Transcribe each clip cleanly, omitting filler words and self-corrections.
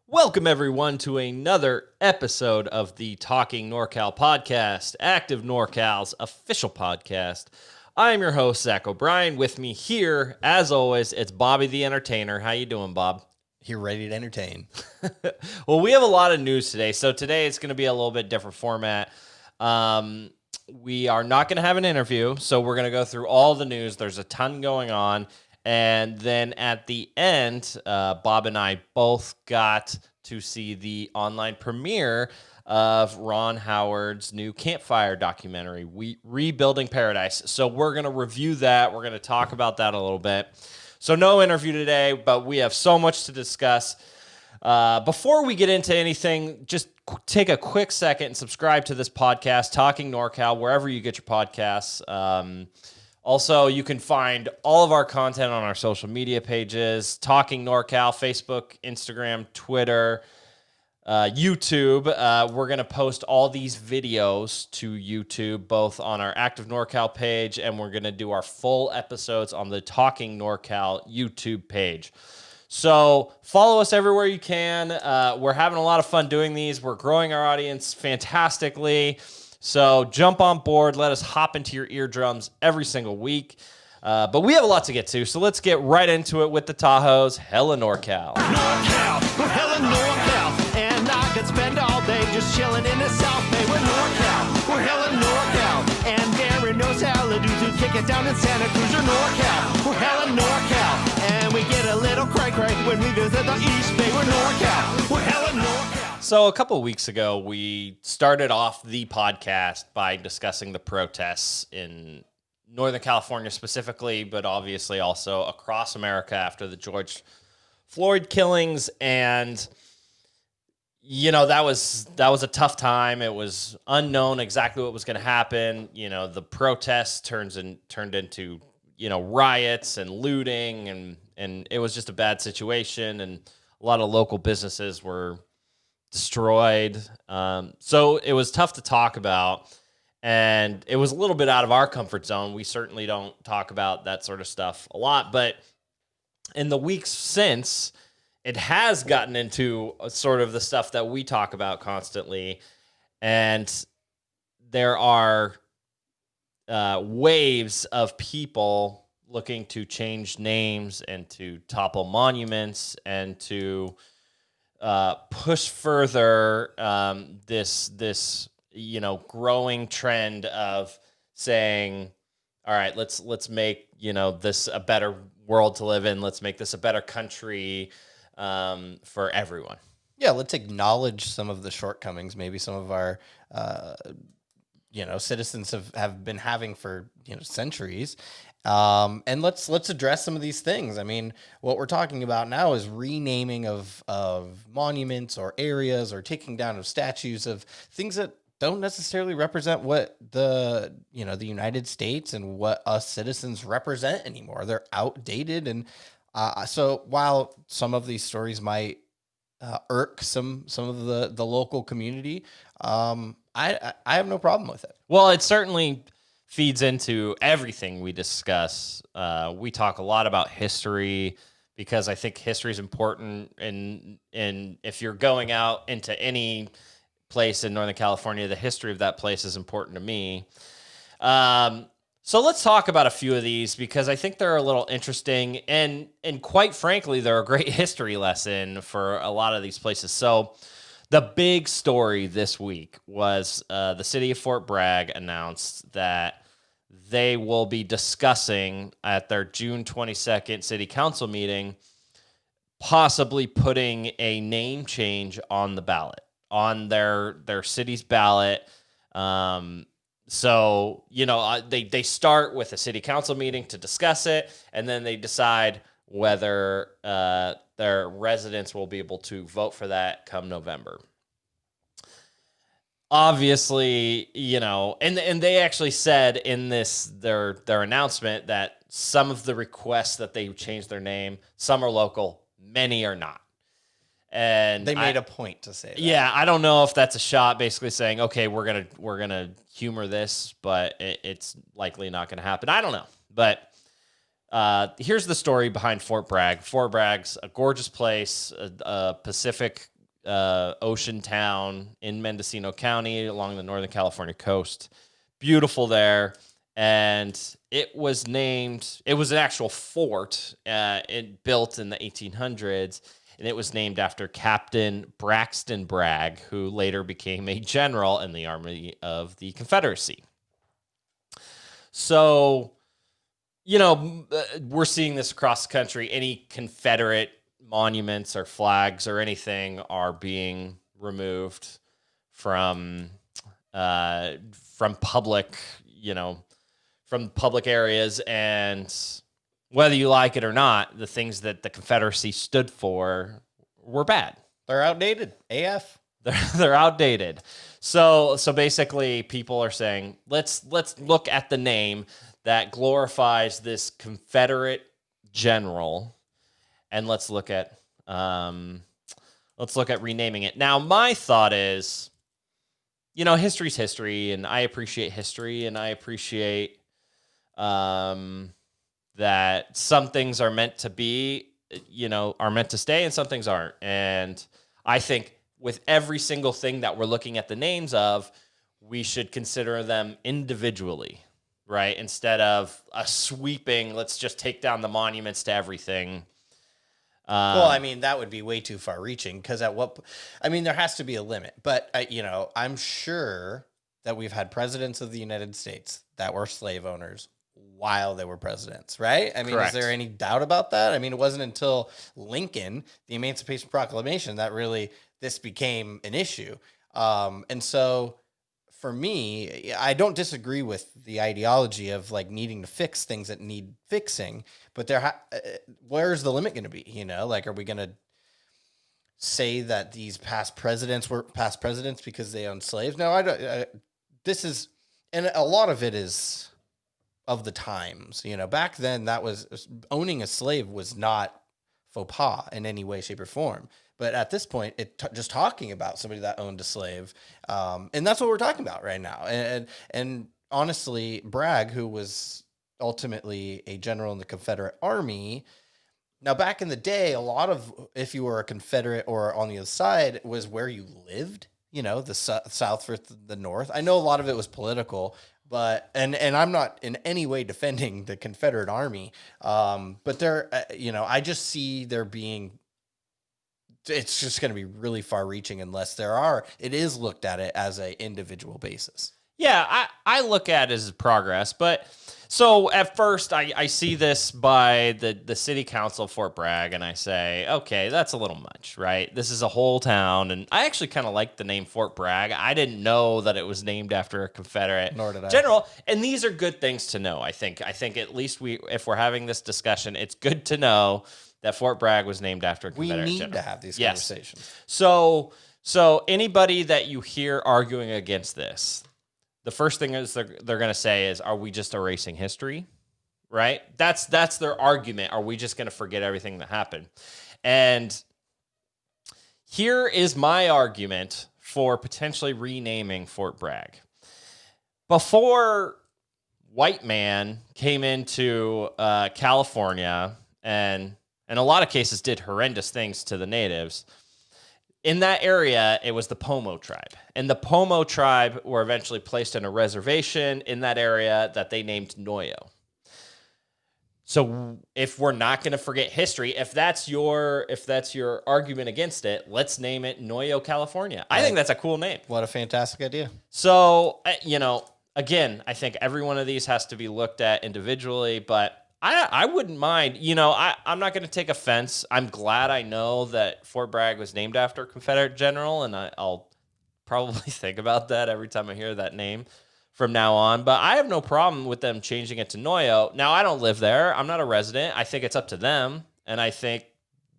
Welcome, everyone, to another episode of the Talking NorCal podcast, Active NorCal's official podcast. I'm your host, Zach O'Brien. With me here, as always, it's Bobby the Entertainer. How you doing, Bob? Here ready to entertain. Well, we have a lot of news today. So today it's going to be a little bit different format. We are not going to have an interview, so we're going to go through all the news. There's a ton going on. And then at the end, Bob and I both got to see the online premiere of Ron Howard's new Campfire documentary, Rebuilding Paradise. So we're going to review that. We're going to talk about that a little bit. So no interview today, but we have so much to discuss. Before we get into anything, just take a quick second and subscribe to this podcast, Talking NorCal, wherever you get your podcasts. Also, you can find all of our content on our social media pages, Talking NorCal, Facebook, Instagram, Twitter, YouTube. We're going to post all these videos to YouTube, both on our Active NorCal page, and we're going to do our full episodes on the Talking NorCal YouTube page. So follow us everywhere you can. We're having a lot of fun doing these. We're growing our audience fantastically. So jump on board. Let us hop into your eardrums every single week. But we have a lot to get to, so let's get right into it with the Tahoes. Hella NorCal. NorCal, we're hella NorCal, and I could spend all day just chilling in the South Bay. We're NorCal, we're hella NorCal, and there knows how to do to kick it down in Santa Cruz. We're NorCal, we're hella NorCal, and we get a little cray-cray when we visit the East Bay. We're NorCal, we're hella NorCal. So a couple of weeks ago, we started off the podcast by discussing the protests in Northern California specifically, but obviously also across America after the George Floyd killings. And, you know, that was a tough time. It was unknown exactly what was going to happen. You know, the protests turned into, you know, riots and looting, and it was just a bad situation. And a lot of local businesses were destroyed. So it was tough to talk about, and it was a little bit out of our comfort zone. We certainly don't talk about that sort of stuff a lot, but in the weeks since, it has gotten into sort of the stuff that we talk about constantly, and there are waves of people looking to change names and to topple monuments and to push further this you know, growing trend of saying, all right, let's make, you know, this a better world to live in. Let's make this a better country for everyone. Yeah, let's acknowledge some of the shortcomings maybe some of our citizens have been having for, you know, centuries. And let's address some of these things. I mean, what we're talking about now is renaming of monuments or areas, or taking down of statues of things that don't necessarily represent what the United States and what us citizens represent anymore. They're outdated. And so while some of these stories might irk some of the local community, I have no problem with it. Well, it certainly feeds into everything we discuss. We talk a lot about history because I think history is important. And if you're going out into any place in Northern California, the history of that place is important to me. So let's talk about a few of these because I think they're a little interesting, and quite frankly, they're a great history lesson for a lot of these places. So the big story this week was the city of Fort Bragg announced that they will be discussing at their June 22nd city council meeting possibly putting a name change on the ballot, on their city's ballot. So, you know, they start with a city council meeting to discuss it, and then they decide whether their residents will be able to vote for that come November. Obviously, you know, and they actually said in this their announcement that some of the requests that they change their name, some are local, many are not. And they made a point to say that. Yeah, I don't know if that's a shot basically saying, okay, we're gonna humor this, but it's likely not gonna happen. I don't know. But here's the story behind Fort Bragg. Fort Bragg's a gorgeous place, a Pacific ocean town in Mendocino County along the Northern California coast. Beautiful there. And it was an actual fort built in the 1800s. And it was named after Captain Braxton Bragg, who later became a general in the Army of the Confederacy. So, we're seeing this across the country. Any Confederate monuments or flags or anything are being removed from public, from public areas. And whether you like it or not, the things that the Confederacy stood for were bad. They're outdated. AF. They're outdated. So basically people are saying, let's look at the name that glorifies this Confederate general, and let's look at renaming it. Now, my thought is, history's history, and I appreciate history, and I appreciate that some things are meant to be, are meant to stay, and some things aren't. And I think with every single thing that we're looking at the names of, we should consider them individually, right? Instead of a sweeping, let's just take down the monuments to everything. Well, I mean, that would be way too far reaching, because there has to be a limit. But, I'm sure that we've had presidents of the United States that were slave owners while they were presidents, right? I mean, Correct. Is there any doubt about that? I mean, it wasn't until Lincoln, the Emancipation Proclamation, that really this became an issue. And so for me, I don't disagree with the ideology of like needing to fix things that need fixing, but where's the limit going to be? Are we going to say that these past presidents were past presidents because they owned slaves? No, I don't. And a lot of it is of the times. Back then, that was owning a slave was not faux pas in any way, shape, or form. But at this point, just talking about somebody that owned a slave, and that's what we're talking about right now. And honestly, Bragg, who was ultimately a general in the Confederate Army, now back in the day, a lot of, if you were a Confederate or on the other side, was where you lived. The South versus the North. I know a lot of it was political, but and I'm not in any way defending the Confederate Army, but there, I just see there being. It's just going to be really far-reaching unless it is looked at it as an individual basis. Yeah, I look at it as progress, but so at first I see this by the city council of Fort Bragg, and I say, okay, that's a little much, right? This is a whole town, and I actually kind of like the name Fort Bragg. I didn't know that it was named after a Confederate general, and these are good things to know. I think at least if we're having this discussion, it's good to know that Fort Bragg was named after a Confederate general. We need to have these conversations. So anybody that you hear arguing against this, the first thing is they're going to say is, are we just erasing history? Right? That's their argument. Are we just going to forget everything that happened? And here is my argument for potentially renaming Fort Bragg. Before white man came into California and in a lot of cases did horrendous things to the natives, in that area, it was the Pomo tribe. And the Pomo tribe were eventually placed in a reservation in that area that they named Noyo. So if we're not going to forget history, if that's your argument against it, let's name it Noyo, California. I think that's a cool name. What a fantastic idea. So, again, I think every one of these has to be looked at individually, but I wouldn't mind. I'm not going to take offense. I'm glad I know that Fort Bragg was named after a Confederate general, and I'll probably think about that every time I hear that name from now on. But I have no problem with them changing it to Noyo. Now, I don't live there. I'm not a resident. I think it's up to them, and I think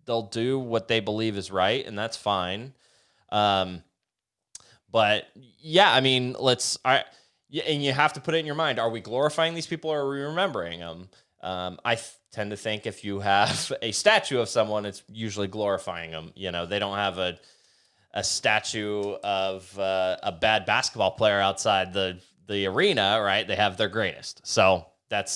they'll do what they believe is right, and that's fine. But yeah, I mean, and you have to put it in your mind: are we glorifying these people, or are we remembering them? I tend to think if you have a statue of someone, it's usually glorifying them. They don't have a statue of a bad basketball player outside the arena, right? They have their greatest. So that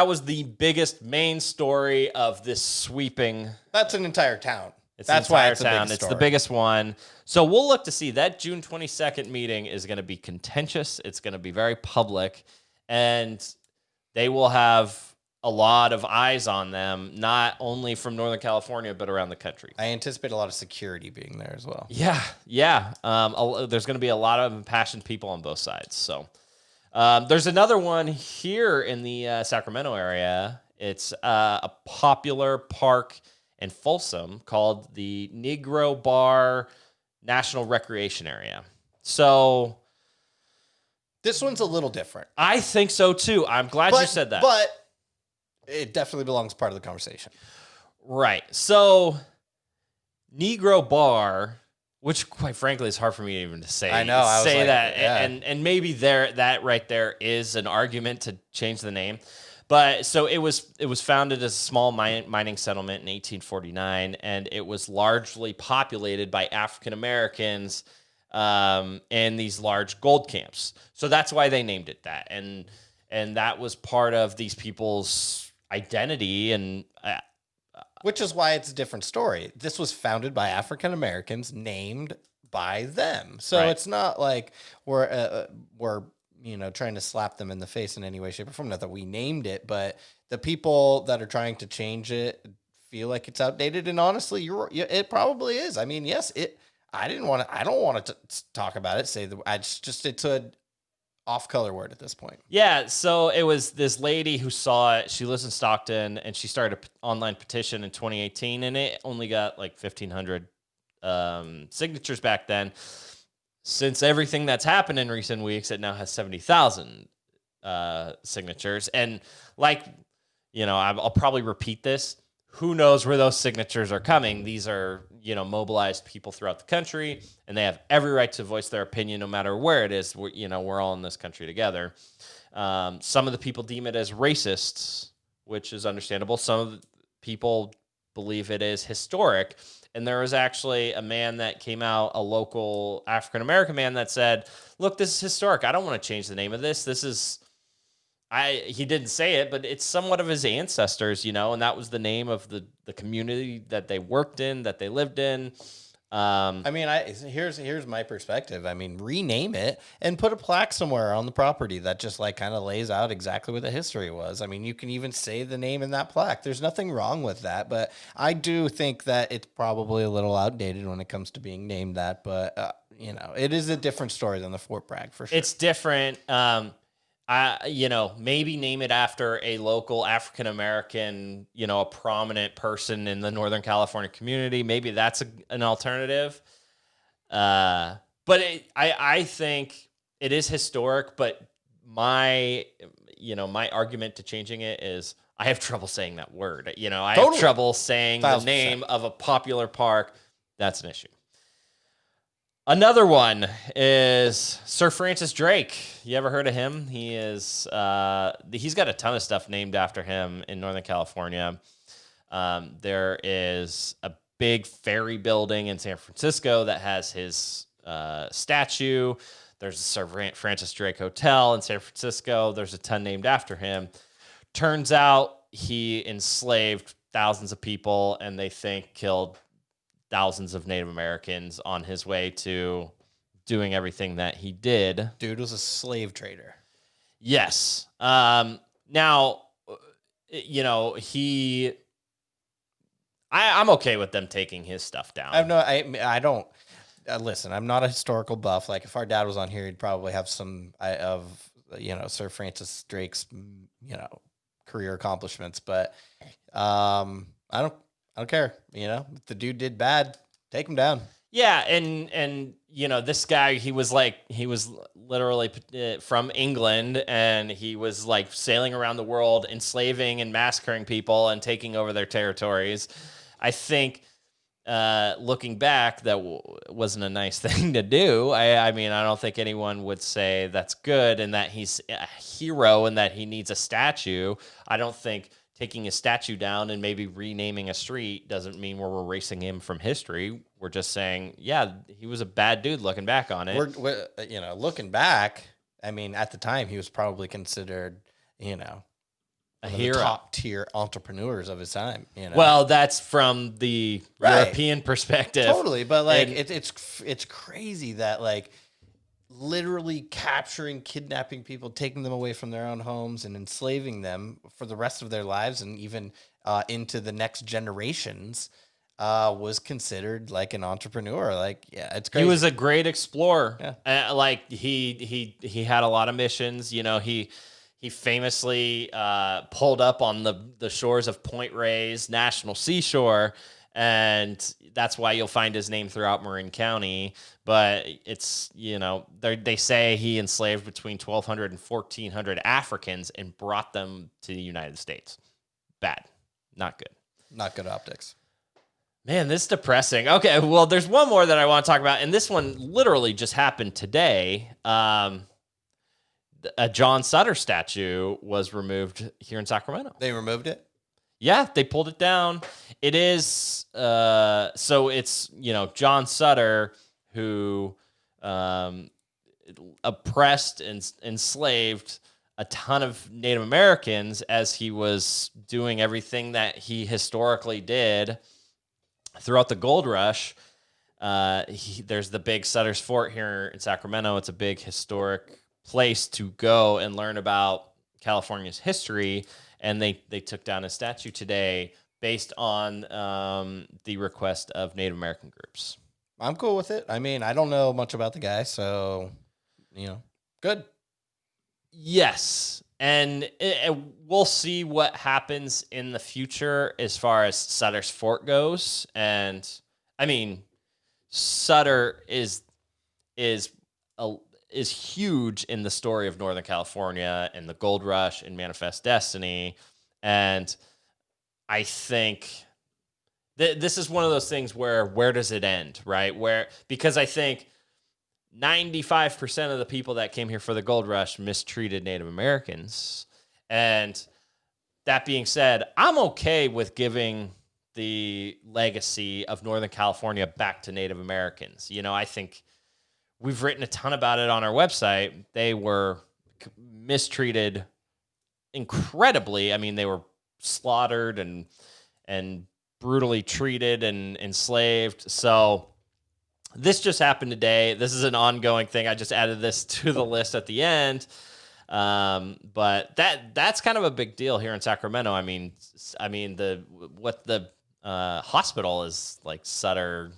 was the biggest main story of this sweeping. That's an entire town. It's That's the why entire it's a big town. It's the story. biggest one. So we'll look to see. That June 22nd meeting is going to be contentious. It's going to be very public, and they will have a lot of eyes on them, not only from Northern California, but around the country. I anticipate a lot of security being there as well. Yeah. There's going to be a lot of impassioned people on both sides. So there's another one here in the Sacramento area. It's a popular park in Folsom called the Negro Bar National Recreation Area. So This one's a little different. I think so too. I'm glad you said that. But it definitely belongs part of the conversation. Right. So Negro Bar, which quite frankly is hard for me even to say. I know. I was say like, that, yeah. and maybe that right there is an argument to change the name. But so it was founded as a small mining settlement in 1849, and it was largely populated by African Americans in these large gold camps. So that's why they named it that, and that was part of these people's identity. And Which is why it's a different story. This was founded by African Americans, named by them. So Right. it's not like we're trying to slap them in the face in any way, shape, or form. Not that we named it, but the people that are trying to change it feel like it's outdated. And honestly, it probably is. I mean, yes, I don't want to talk about it. It's a off-color word at this point. yeah, so it was this lady who saw it. She lives in Stockton, and she started an online petition in 2018, and it only got like 1,500 signatures back then. Since everything that's happened in recent weeks, it now has 70,000 signatures. And I'll probably repeat this. Who knows where those signatures are coming? These are, mobilized people throughout the country, and they have every right to voice their opinion no matter where it is. We're all in this country together. Some of the people deem it as racists, which is understandable. Some of the people believe it is historic. And there was actually a man that came out, a local African-American man, that said, look, this is historic. I don't want to change the name of this. He didn't say it, but it's somewhat of his ancestors, and that was the name of the community that they worked in, that they lived in. Here's my perspective. I mean, rename it and put a plaque somewhere on the property that just kind of lays out exactly what the history was. I mean, you can even say the name in that plaque. There's nothing wrong with that, but I do think that it's probably a little outdated when it comes to being named that. But it is a different story than the Fort Bragg for sure. It's different. Maybe name it after a local African-American, a prominent person in the Northern California community. Maybe that's an alternative. But I think it is historic, but my argument to changing it is I have trouble saying that word. I have trouble saying the name of a popular park. That's an issue. Another one is Sir Francis Drake. You ever heard of him? He's got a ton of stuff named after him in Northern California. There is a big ferry building in San Francisco that has his statue. There's a Sir Francis Drake Hotel in San Francisco. There's a ton named after him. Turns out he enslaved thousands of people, and they think killed thousands of Native Americans on his way to doing everything that he did. Dude was a slave trader. Yes. Now, I'm okay with them taking his stuff down. I don't listen. I'm not a historical buff. Like if our dad was on here, he'd probably have some of Sir Francis Drake's career accomplishments. But I don't care. If the dude did bad, take him down. Yeah, and this guy, he was literally from England, and he was sailing around the world, enslaving and massacring people and taking over their territories. I think looking back, that wasn't a nice thing to do. I mean, I don't think anyone would say that's good and that he's a hero and that he needs a statue. I don't think taking a statue down and maybe renaming a street doesn't mean we're erasing him from history. We're just saying, yeah, he was a bad dude looking back on it. We're looking back, I mean, at the time he was probably considered, one of hero. the top tier entrepreneurs of his time. You know? Well, that's from the Right. European perspective. Totally, but like And- it's crazy that like literally capturing, kidnapping people, taking them away from their own homes and enslaving them for the rest of their lives and even into the next generations was considered like an entrepreneur. Like, yeah, it's crazy. He was a great explorer. Yeah. Like he had a lot of missions. You know, he famously pulled up on the shores of Point Reyes National Seashore, and that's why you'll find his name throughout Marin County. But it's, you know, they say he enslaved between 1,200 and 1,400 Africans and brought them to the United States. Bad. Not good. Not good optics. Man, this is depressing. Okay, well, there's one more that I want to talk about, and this one literally just happened today. A John Sutter statue was removed here in Sacramento. They removed it? Yeah, they pulled it down. It is so it's, you know, John Sutter who oppressed and enslaved a ton of Native Americans as he was doing everything that he historically did throughout the gold rush. There's the big Sutter's Fort here in Sacramento. It's a big historic place to go and learn about California's history. And they took down a statue today based on the request of Native American groups. I'm cool with it. I mean, I don't know much about the guy, so, you know, good. Yes. And we'll see what happens in the future as far as Sutter's Fort goes. And I mean, Sutter is huge in the story of Northern California and the gold rush and Manifest Destiny. And I think this is one of those things where does it end, right? Because I think 95% of the people that came here for the gold rush mistreated Native Americans. And that being said, I'm okay with giving the legacy of Northern California back to Native Americans. You know, I think we've written a ton about it on our website. They were mistreated incredibly. I mean, they were slaughtered and brutally treated and enslaved. So this just happened today. This is an ongoing thing. I just added this to the list at the end. But that's kind of a big deal here in Sacramento. I mean the hospital is like Sutter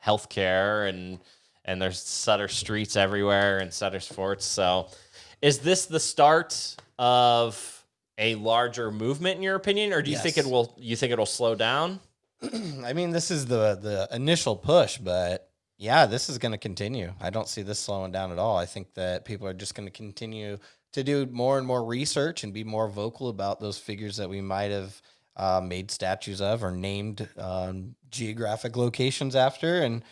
Healthcare, and there's Sutter streets everywhere and Sutter's Forts. So is this the start of a larger movement in your opinion, or do you Yes. think it'll slow down? I mean, this is the initial push, but yeah, this is going to continue. I don't see this slowing down at all. I think that people are just going to continue to do more and more research and be more vocal about those figures that we might have made statues of or named geographic locations after. And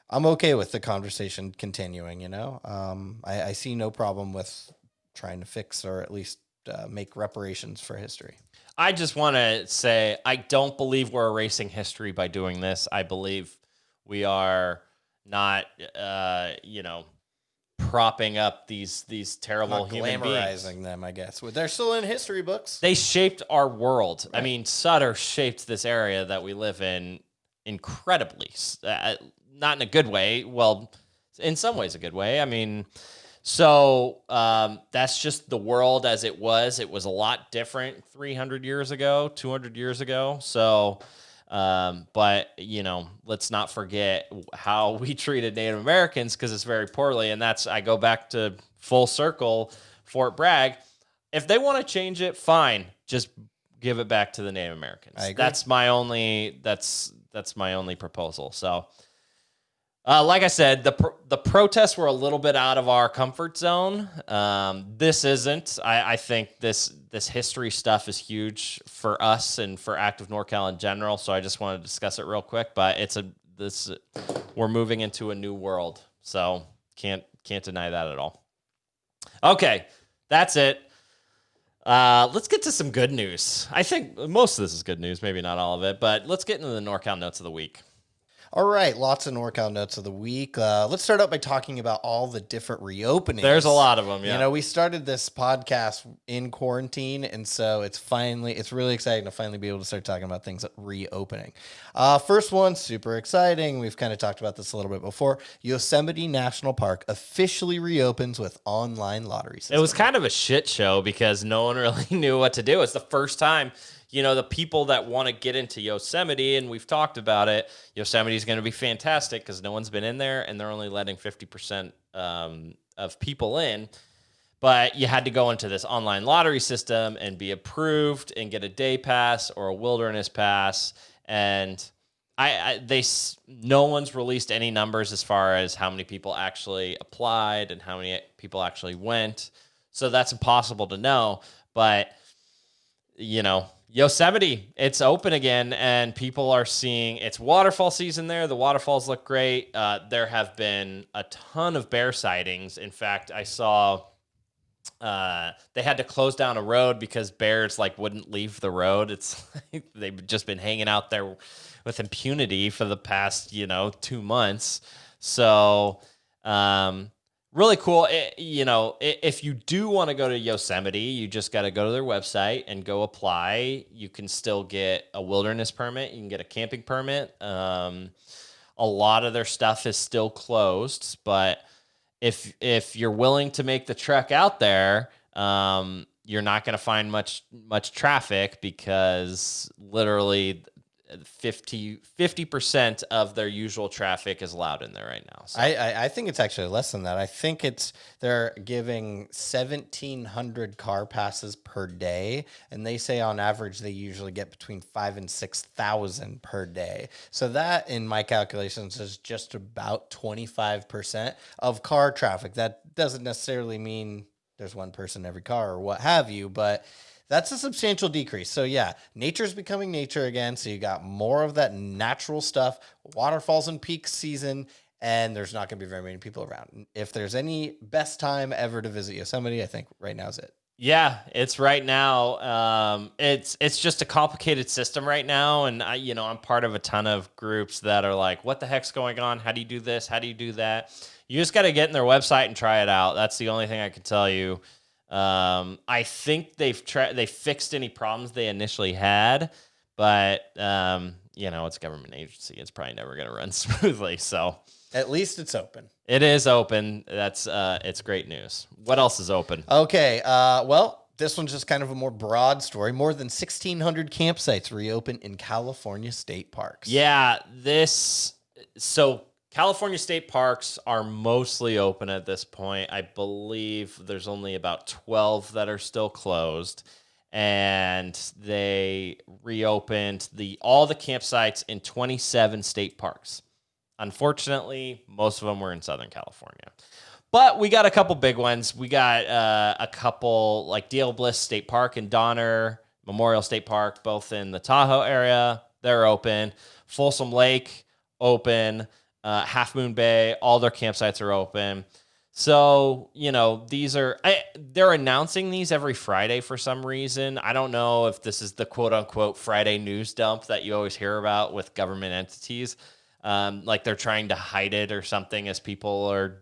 I'm okay with the conversation continuing, you know. I see no problem with trying to fix or at least make reparations for history. I just want to say I don't believe we're erasing history by doing this. I believe we are not, propping up these terrible Not human beings. glamorizing them, I guess. Well, they're still in history books. They shaped our world. Right. I mean, Sutter shaped this area that we live in incredibly. Not in a good way. Well, in some ways a good way. I mean, so that's just the world as it was. It was a lot different 300 years ago, 200 years ago. So, but, you know, let's not forget how we treated Native Americans, because it's very poorly. And I go back to full circle, Fort Bragg. If they want to change it, fine. Just give it back to the Native Americans. I agree. That's my only proposal. So, like I said, the protests were a little bit out of our comfort zone. This isn't. I think this history stuff is huge for us and for Active NorCal in general. So I just wanted to discuss it real quick. But we're moving into a new world, so can't deny that at all. Okay, that's it. Let's get to some good news. I think most of this is good news, maybe not all of it, but let's get into the NorCal notes of the week. All right, lots of NorCal notes of the week. Let's start out by talking about all the different reopenings. There's a lot of them, yeah. You know, we started this podcast in quarantine, and so it's really exciting to finally be able to start talking about things reopening. First one, super exciting. We've kind of talked about this a little bit before. Yosemite National Park officially reopens with online lottery system. It was kind of a shit show because no one really knew what to do. It's the first time, you know, the people that want to get into Yosemite, and we've talked about it, Yosemite is going to be fantastic because no one's been in there, and they're only letting 50% of people in. But you had to go into this online lottery system and be approved and get a day pass or a wilderness pass. And no one's released any numbers as far as how many people actually applied and how many people actually went. So that's impossible to know. But, you know, Yosemite, it's open again, and people are seeing it's waterfall season there. The waterfalls look great. There have been a ton of bear sightings. In fact, I saw they had to close down a road because bears wouldn't leave the road. It's they've just been hanging out there with impunity for the past 2 months. So really cool. If you do want to go to Yosemite, you just got to go to their website and go apply. You can still get a wilderness permit. You can get a camping permit. A lot of their stuff is still closed, but if you're willing to make the trek out there, you're not going to find much traffic because literally 50% of their usual traffic is allowed in there right now. So. I think it's actually less than that. I think they're giving 1,700 car passes per day, and they say on average they usually get between 5,000 and 6,000 per day. So that, in my calculations, is just about 25% of car traffic. That doesn't necessarily mean there's one person in every car or what have you, but that's a substantial decrease. So yeah, nature's becoming nature again. So you got more of that natural stuff, waterfalls in peak season, and there's not going to be very many people around. If there's any best time ever to visit Yosemite, I think right now is it. Yeah, it's right now. It's just a complicated system right now, and I'm part of a ton of groups that are like, "What the heck's going on? How do you do this? How do you do that?" You just got to get in their website and try it out. That's the only thing I can tell you. I think they fixed any problems they initially had, but it's a government agency. It's probably never going to run smoothly. So at least it's open. It is open. That's it's great news. What else is open? Okay. Well, this one's just kind of a more broad story. More than 1,600 campsites reopen in California state parks. Yeah, California state parks are mostly open at this point. I believe there's only about 12 that are still closed, and they reopened all the campsites in 27 state parks. Unfortunately, most of them were in Southern California. But we got a couple big ones. We got a couple like Dale Bliss State Park and Donner Memorial State Park, both in the Tahoe area. They're open. Folsom Lake, open. Half Moon Bay, all their campsites are open. So, they're announcing these every Friday for some reason. I don't know if this is the quote unquote Friday news dump that you always hear about with government entities. Like they're trying to hide it or something as people are,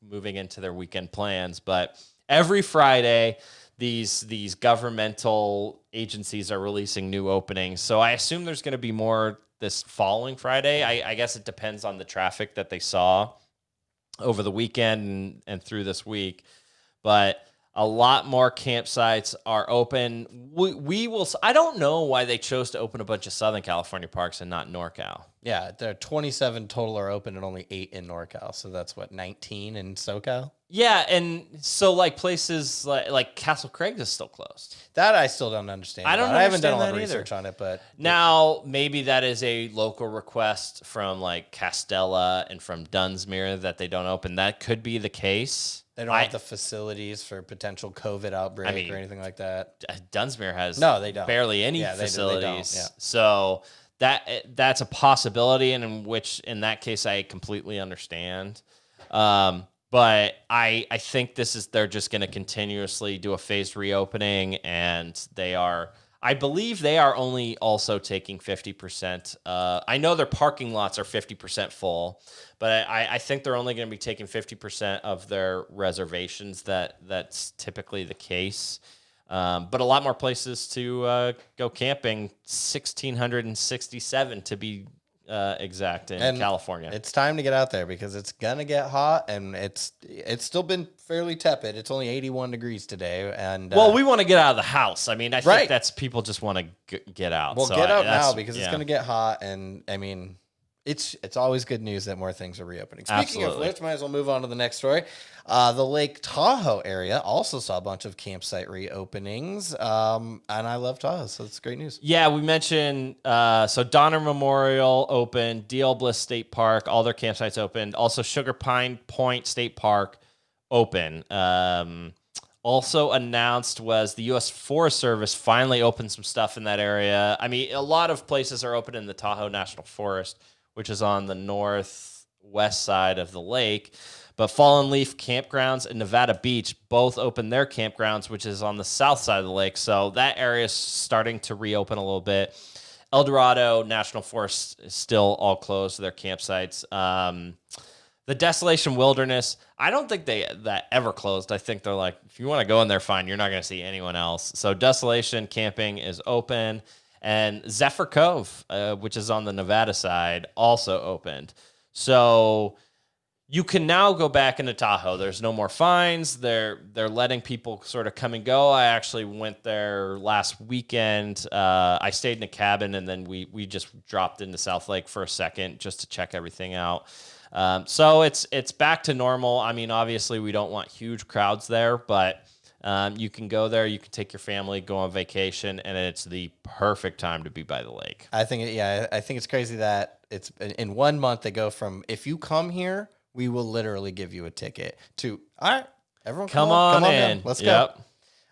moving into their weekend plans. But every Friday, these governmental agencies are releasing new openings. So I assume there's going to be more this following Friday. I guess it depends on the traffic that they saw over the weekend and through this week. But a lot more campsites are open. We will. I don't know why they chose to open a bunch of Southern California parks and not NorCal. Yeah, there are 27 total are open and only 8 in NorCal. So that's 19 in SoCal? Yeah, and so places like Castle Craig is still closed. That I still don't understand. I haven't done a lot of research on it, but now maybe that is a local request from Castella and from Dunsmuir that they don't open. That could be the case. They don't have the facilities for potential COVID outbreak or anything like that. Dunsmuir has they don't. Barely any They facilities. don't, yeah. So that's a possibility, and in that case I completely understand. But I think they're just going to continuously do a phased reopening, and they are. I believe they are only also taking 50%. I know their parking lots are 50% full, but I think they're only going to be taking 50% of their reservations. That's typically the case. But a lot more places to go camping. 1,667 to be exact in California. It's time to get out there because it's gonna get hot, and it's still been fairly tepid. It's only 81 degrees today, and well, we want to get out of the house. I mean, I Right. think that's people just want to get out. Well, So get out that's- now because it's gonna get hot, and I mean, it's always good news that more things are reopening. Speaking of Absolutely. which, might as well move on to the next story. The Lake Tahoe area also saw a bunch of campsite reopenings, and I love Tahoe, so it's great news. Yeah, we mentioned so Donner Memorial opened, DL Bliss State Park, all their campsites opened. Also, Sugar Pine Point State Park open. Also announced was the U.S. Forest Service finally opened some stuff in that area. I mean, a lot of places are open in the Tahoe National Forest, which is on the northwest side of the lake. But Fallen Leaf Campgrounds and Nevada Beach both opened their campgrounds, which is on the south side of the lake. So that area is starting to reopen a little bit. El Dorado National Forest is still all closed to their campsites. The Desolation Wilderness, I don't think that ever closed. I think they're like, if you want to go in there, fine. You're not going to see anyone else. So Desolation Camping is open. And Zephyr Cove, which is on the Nevada side, also opened. So you can now go back into Tahoe. There's no more fines. They're letting people sort of come and go. I actually went there last weekend. I stayed in a cabin, and then we just dropped into South Lake for a second just to check everything out. So it's back to normal. I mean, obviously, we don't want huge crowds there, but you can go there. You can take your family, go on vacation, and it's the perfect time to be by the lake. I think it's crazy that it's in 1 month they go from, if you come here, we will literally give you a ticket, to, all right, everyone Come on in. down. Let's Yep.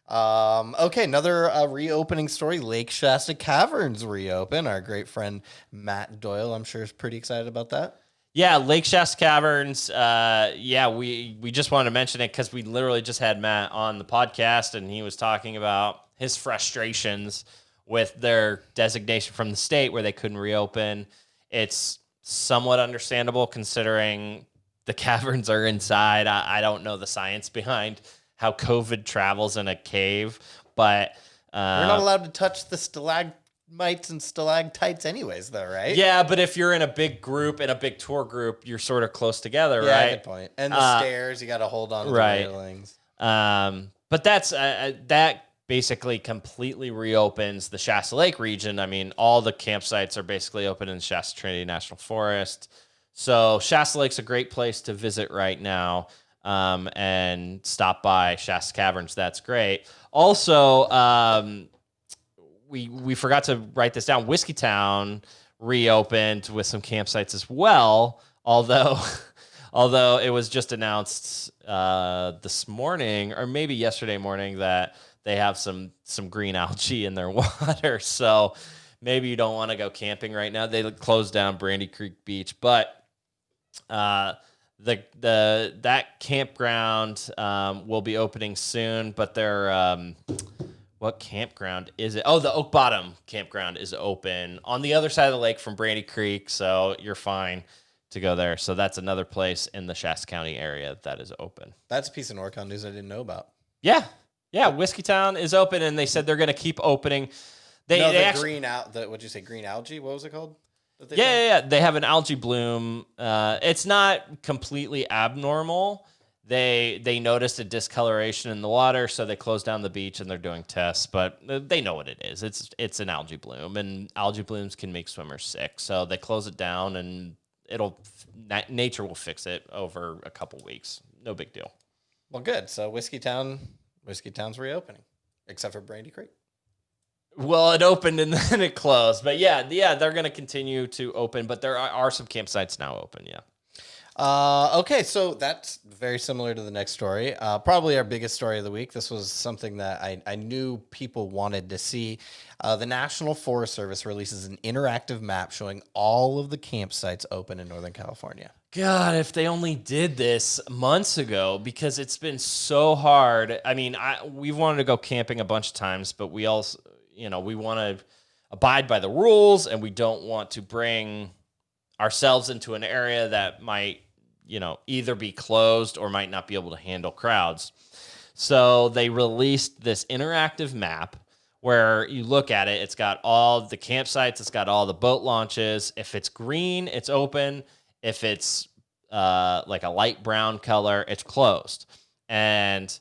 go. Okay, another reopening story. Lake Shasta Caverns reopen. Our great friend Matt Doyle, I'm sure, is pretty excited about that. Yeah, Lake Shasta Caverns. We just wanted to mention it because we literally just had Matt on the podcast, and he was talking about his frustrations with their designation from the state where they couldn't reopen. It's somewhat understandable considering the caverns are inside. I don't know the science behind how COVID travels in a cave, but You're not allowed to touch the stalagmites and stalactites anyways, though, right? yeah, but if you're in a big group, in a big tour group, you're sort of close together, Yeah, right? good point. And the stairs, you got to hold on to right. the railings. But that's that basically completely reopens the Shasta Lake region. I mean, all the campsites are basically open in Shasta Trinity National Forest. So Shasta Lake's a great place to visit right now, and stop by Shasta Caverns. That's great. Also, we forgot to write this down. Whiskeytown reopened with some campsites as well, although it was just announced this morning or maybe yesterday morning that they have some green algae in their water. So maybe you don't want to go camping right now. They closed down Brandy Creek Beach, but that campground will be opening soon. But they're what campground is it? Oh, the Oak Bottom campground is open on the other side of the lake from Brandy Creek, so you're fine to go there. So that's another place in the Shasta County area that is open. That's a piece of NorCal news I didn't know about. Yeah. Whiskeytown is open, and they said they're going to keep opening. What'd you say? Green algae? What was it called? Yeah. They have an algae bloom. It's not completely abnormal. They noticed a discoloration in the water, so they closed down the beach and they're doing tests. But they know what it is. It's an algae bloom, and algae blooms can make swimmers sick. So they close it down, and nature will fix it over a couple weeks. No big deal. Well, good. So Whiskeytown's reopening, except for Brandy Creek. Well, it opened and then it closed. But yeah, they're going to continue to open. But there are some campsites now open, yeah. Okay, so that's very similar to the next story. Probably our biggest story of the week. This was something that I knew people wanted to see. The National Forest Service releases an interactive map showing all of the campsites open in Northern California. God, if they only did this months ago, because it's been so hard. I mean, we've wanted to go camping a bunch of times, but we also, we want to abide by the rules, and we don't want to bring ourselves into an area that might, either be closed or might not be able to handle crowds. So they released this interactive map where you look at it. It's got all the campsites. It's got all the boat launches. If it's green, it's open. If it's like a light brown color, it's closed. And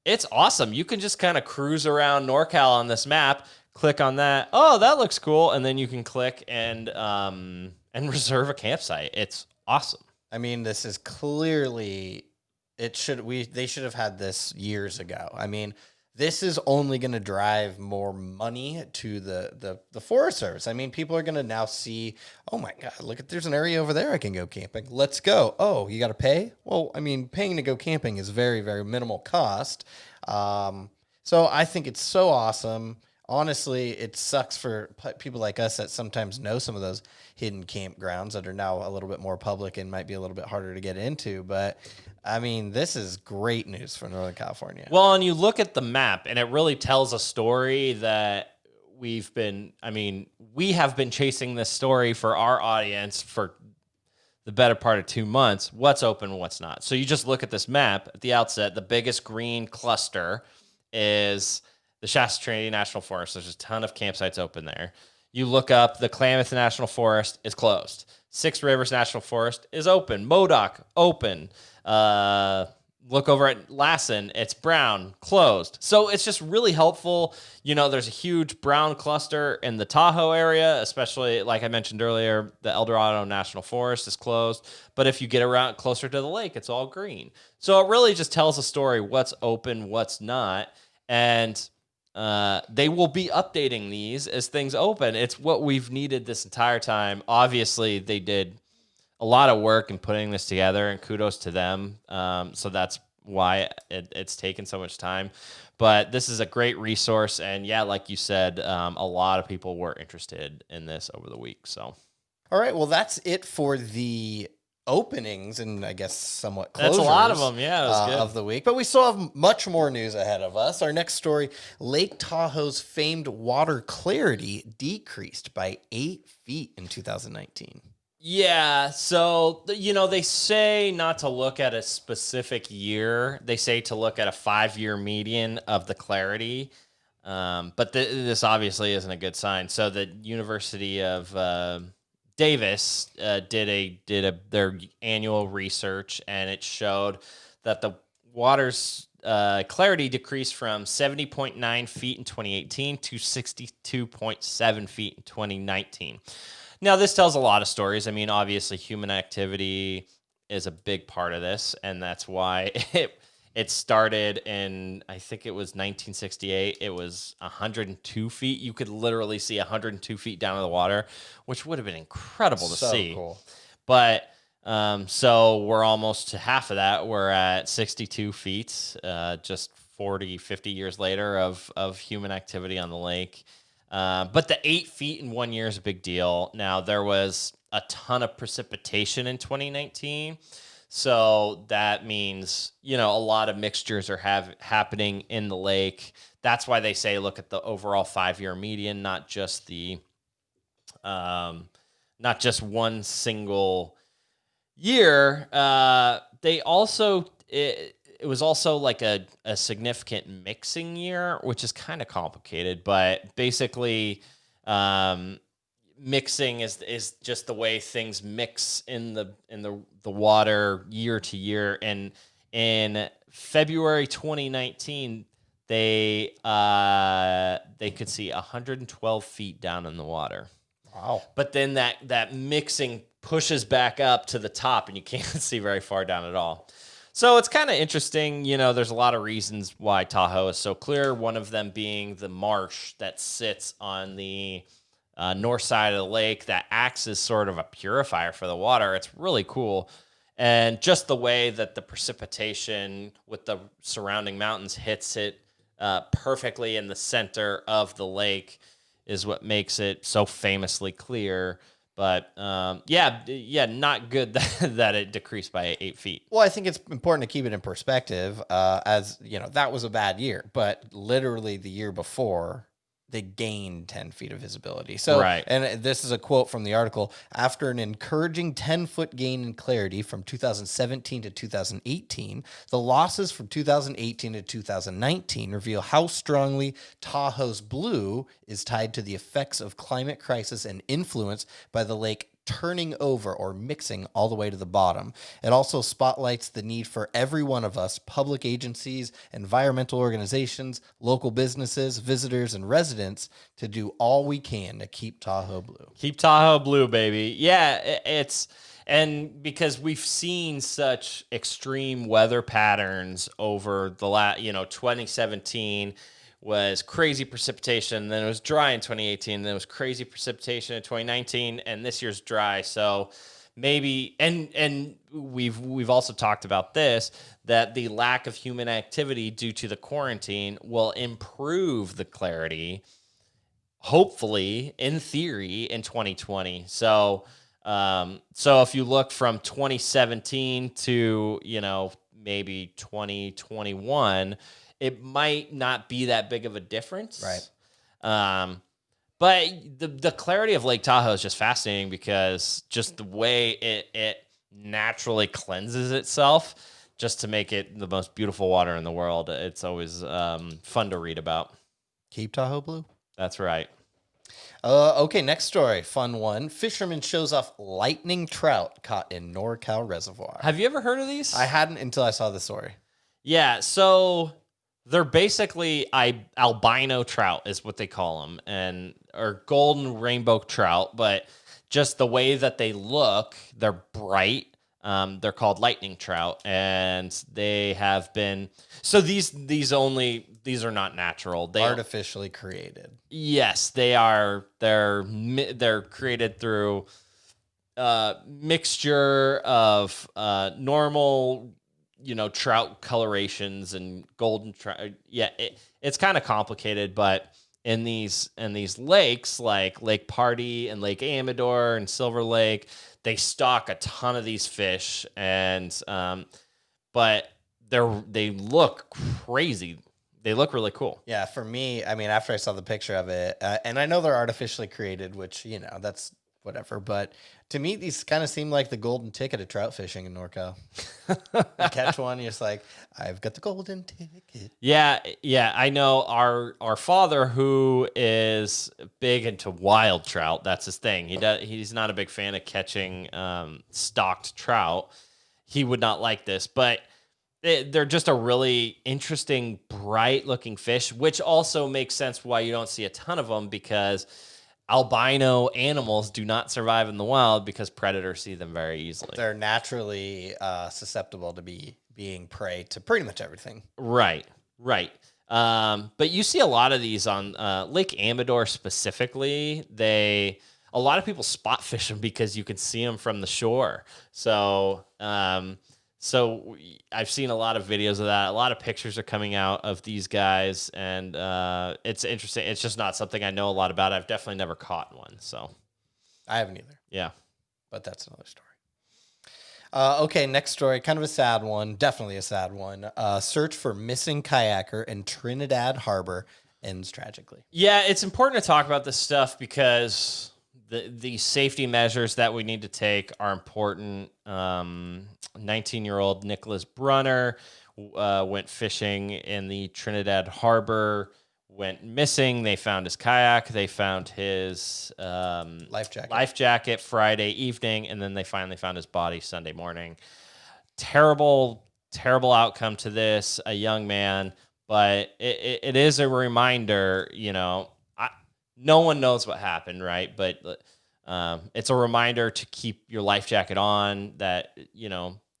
it's awesome. You can just kind of cruise around NorCal on this map, click on that. Oh, that looks cool. And then you can click and reserve a campsite. It's awesome. I mean, this is clearly they should have had this years ago. I mean, this is only going to drive more money to the Forest Service. I mean, people are going to now see, oh my God, there's an area over there I can go camping. Let's go. Oh, you got to pay? Well, I mean, paying to go camping is very, very minimal cost. So I think it's so awesome. Honestly, it sucks for people like us that sometimes know some of those hidden campgrounds that are now a little bit more public and might be a little bit harder to get into. But I mean, this is great news for Northern California. Well, and you look at the map, and it really tells a story that we have been chasing this story for our audience for the better part of 2 months. What's open, what's not. So you just look at this map at the outset. The biggest green cluster is the Shasta Trinity National Forest. There's a ton of campsites open there. You look up, the Klamath National Forest is closed. Six Rivers National Forest is open. Modoc, open. Look over at Lassen, it's brown, closed. So it's just really helpful. There's a huge brown cluster in the Tahoe area, especially, like I mentioned earlier, the El Dorado National Forest is closed. But if you get around closer to the lake, it's all green. So it really just tells a story, what's open, what's not. And they will be updating these as things open. It's what we've needed this entire time. Obviously, they did a lot of work in putting this together, and kudos to them. So that's why it's taken so much time. But this is a great resource. And yeah, like you said, a lot of people were interested in this over the week. So, all right. Well, that's it for the openings and I guess somewhat closures. That's a lot of them. Yeah, it was good. Of the week. But we still have much more news ahead of us. Our next story, Lake Tahoe's famed water clarity decreased by 8 feet in 2019. Yeah, so, they say not to look at a specific year. They say to look at a 5-year median of the clarity. But this obviously isn't a good sign. So the University of Davis did their annual research, and it showed that the water's clarity decreased from 70.9 feet in 2018 to 62.7 feet in 2019. Now, this tells a lot of stories. I mean, obviously, human activity is a big part of this, and that's why it started in, I think it was 1968. It was 102 feet. You could literally see 102 feet down in the water, which would have been incredible to see. Cool. But so we're almost to half of that. We're at 62 feet, just 40, 50 years later of human activity on the lake. But the 8 feet in 1 year is a big deal. Now, there was a ton of precipitation in 2019. So that means, a lot of mixtures are happening in the lake. That's why they say look at the overall 5-year median, not just one single year. They also it was also like a significant mixing year, which is kind of complicated, but basically mixing is just the way things mix in the water year to year. And in February 2019, they could see 112 feet down in the water. Wow. But then that mixing pushes back up to the top, and you can't see very far down at all. So it's kind of interesting. There's a lot of reasons why Tahoe is so clear. One of them being the marsh that sits on the north side of the lake that acts as sort of a purifier for the water. It's really cool. And just the way that the precipitation with the surrounding mountains hits it perfectly in the center of the lake is what makes it so famously clear. But not good that it decreased by 8 feet. Well, I think it's important to keep it in perspective. As that was a bad year, but literally the year before, they gained 10 feet of visibility. So, Right. and this is a quote from the article. After an encouraging 10-foot gain in clarity from 2017 to 2018, the losses from 2018 to 2019 reveal how strongly Tahoe's blue is tied to the effects of climate crisis and influenced by the lake turning over or mixing all the way to the bottom. It also spotlights the need for every one of us, public agencies, environmental organizations, local businesses, visitors, and residents, to do all we can to keep Tahoe blue. Keep Tahoe blue, baby. Yeah, it's and because we've seen such extreme weather patterns over the 2017 was crazy precipitation, then it was dry in 2018, then it was crazy precipitation in 2019, and this year's dry. So maybe and we've also talked about this, that the lack of human activity due to the quarantine will improve the clarity, hopefully, in theory, in 2020. So if you look from 2017 to maybe 2021, it might not be that big of a difference. Right. But the clarity of Lake Tahoe is just fascinating because just the way it naturally cleanses itself just to make it the most beautiful water in the world. It's always fun to read about. Keep Tahoe blue. That's right. Okay, next story. Fun one. Fisherman shows off lightning trout caught in NorCal reservoir. Have you ever heard of these? I hadn't until I saw the story. Yeah, so they're basically albino trout is what they call them, or golden rainbow trout, but just the way that they look, they're bright. They're called lightning trout, and they have been. So these are not natural. They Artificially created. Yes, they are. They're created through mixture of normal, trout colorations and golden trout. Yeah, it's kind of complicated, but in these lakes like Lake Party and Lake Amador and Silver Lake, they stock a ton of these fish, and but they look crazy. They look really cool. Yeah, for me, I mean, after I saw the picture of it, and I know they're artificially created, which, that's whatever. But to me, these kind of seem like the golden ticket of trout fishing in NorCal. You catch one, you're just like, I've got the golden ticket. Yeah. I know our father, who is big into wild trout. That's his thing. He's not a big fan of catching stocked trout. He would not like this, but they're just a really interesting, bright-looking fish, which also makes sense why you don't see a ton of them, because albino animals do not survive in the wild because predators see them very easily. They're naturally susceptible to being prey to pretty much everything. Right. But you see a lot of these on Lake Amador specifically. A lot of people spot fish them because you can see them from the shore. So I've seen a lot of videos of that. A lot of pictures are coming out of these guys, and it's interesting. It's just not something I know a lot about. I've definitely never caught one. So I haven't either. Yeah. But that's another story. Okay, next story. Kind of a sad one. Definitely a sad one. Search for missing kayaker in Trinidad Harbor ends tragically. Yeah, it's important to talk about this stuff because the safety measures that we need to take are important. 19-year-old Nicholas Brunner went fishing in the Trinidad Harbor, went missing. They found his kayak. They found his life jacket Friday evening, and then they finally found his body Sunday morning. Terrible outcome to this, a young man, but it is a reminder, no one knows what happened, right? But it's a reminder to keep your life jacket on, that,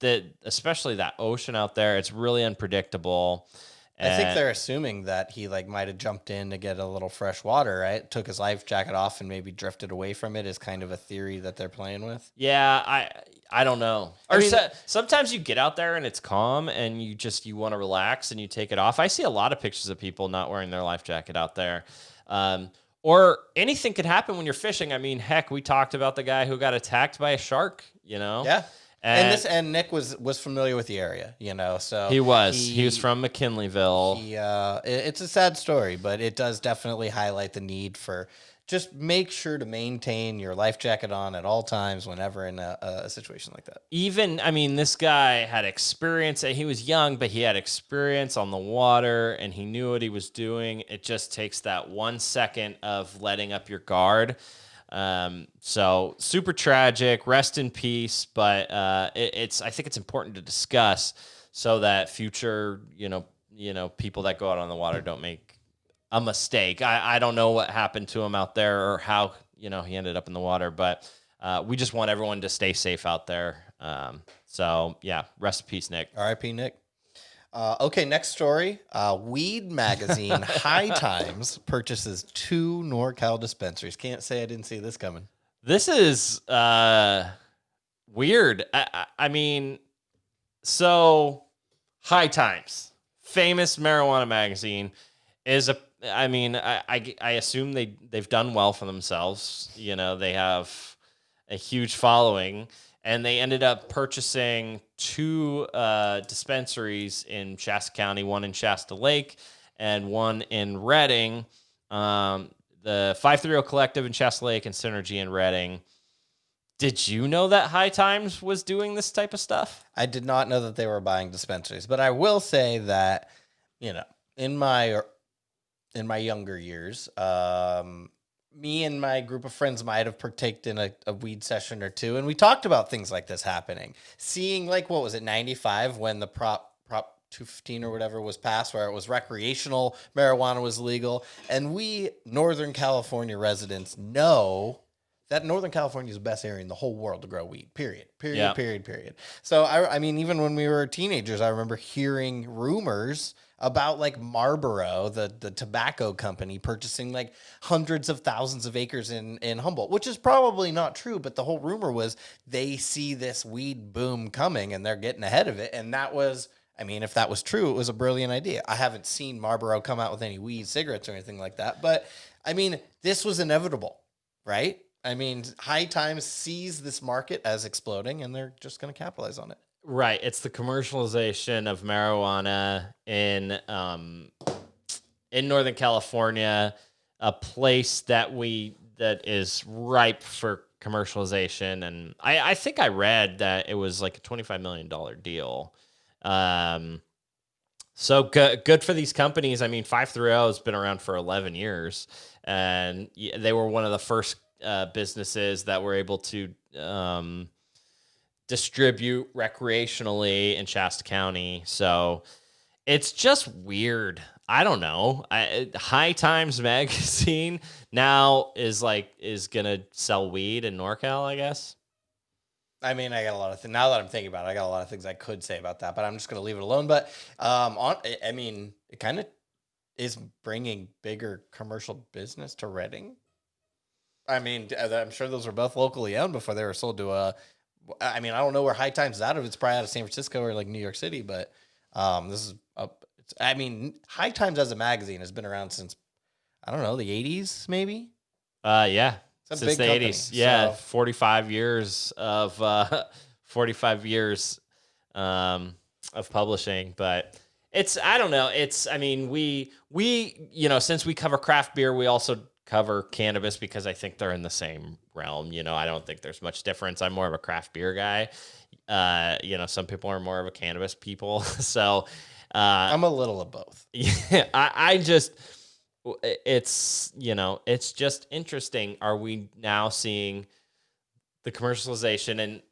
that especially that ocean out there, it's really unpredictable. I think they're assuming that he might have jumped in to get a little fresh water, right? Took his life jacket off and maybe drifted away from it is kind of a theory that they're playing with. Yeah, I don't know. Sometimes you get out there and it's calm and you want to relax and you take it off. I see a lot of pictures of people not wearing their life jacket out there. Or anything could happen when you're fishing. I mean, heck, we talked about the guy who got attacked by a shark, Yeah. And Nick was familiar with the area, so He was from McKinleyville. it's a sad story, but it does definitely highlight the need for just make sure to maintain your life jacket on at all times whenever in a situation like that. Even, I mean, this guy had experience. He was young, but he had experience on the water and he knew what he was doing. It just takes that 1 second of letting up your guard. So super tragic, rest in peace. But I think it's important to discuss so that future, people that go out on the water don't make a mistake. I don't know what happened to him out there or how, he ended up in the water, but we just want everyone to stay safe out there. So yeah, rest in peace, Nick. R.I.P. Nick. Okay, next story. Weed magazine High Times purchases 2 NorCal dispensaries. Can't say I didn't see this coming. This is weird. I mean, so High Times, famous marijuana magazine, is I assume they've done well for themselves. They have a huge following, and they ended up purchasing 2 dispensaries in Shasta County, one in Shasta Lake and one in Redding. The 530 Collective in Shasta Lake and Synergy in Redding. Did you know that High Times was doing this type of stuff? I did not know that they were buying dispensaries, but I will say that, in my younger years, me and my group of friends might have partaken in a weed session or two, and we talked about things like this happening. Seeing, like, what was it, 95, when the Prop 215 or whatever was passed, where it was recreational marijuana was legal, and we Northern California residents know that Northern California is the best area in the whole world to grow weed, period. So, I mean, even when we were teenagers, I remember hearing rumors about, like, Marlboro, the tobacco company, purchasing, like, hundreds of thousands of acres in Humboldt, which is probably not true, but the whole rumor was they see this weed boom coming and they're getting ahead of it. And that was, I mean, if that was true, it was a brilliant idea. I haven't seen Marlboro come out with any weed cigarettes or anything like that, but, I mean, this was inevitable, right? I mean, High Times sees this market as exploding, and they're just going to capitalize on it. Right. It's the commercialization of marijuana in Northern California, a place that is ripe for commercialization. And I think I read that it was like a $25 million deal. So good for these companies. I mean, 530 has been around for 11 years, and they were one of the first businesses that were able to distribute recreationally in Shasta County. So it's just weird. I don't know. High Times magazine now is gonna sell weed in NorCal, I guess. I mean, I got a lot of now that I'm thinking about it, I got a lot of things I could say about that, but I'm just gonna leave it alone. But I mean, it kind of is bringing bigger commercial business to Redding. I mean, I'm sure those were both locally owned before they were sold to I mean, I don't know where High Times is out of. It's probably out of San Francisco or like New York City, but this is I mean, High Times as a magazine has been around since, I don't know, the 80s maybe? Yeah. It's a since big the company, 80s. Yeah, so. 45 years of 45 years of publishing, but I don't know. I mean, we since we cover craft beer, we also cover cannabis because I think they're in the same realm. I don't think there's much difference. I'm more of a craft beer guy. Some people are more of a cannabis people. So I'm a little of both. Yeah, it's just interesting. Are we now seeing the commercialization and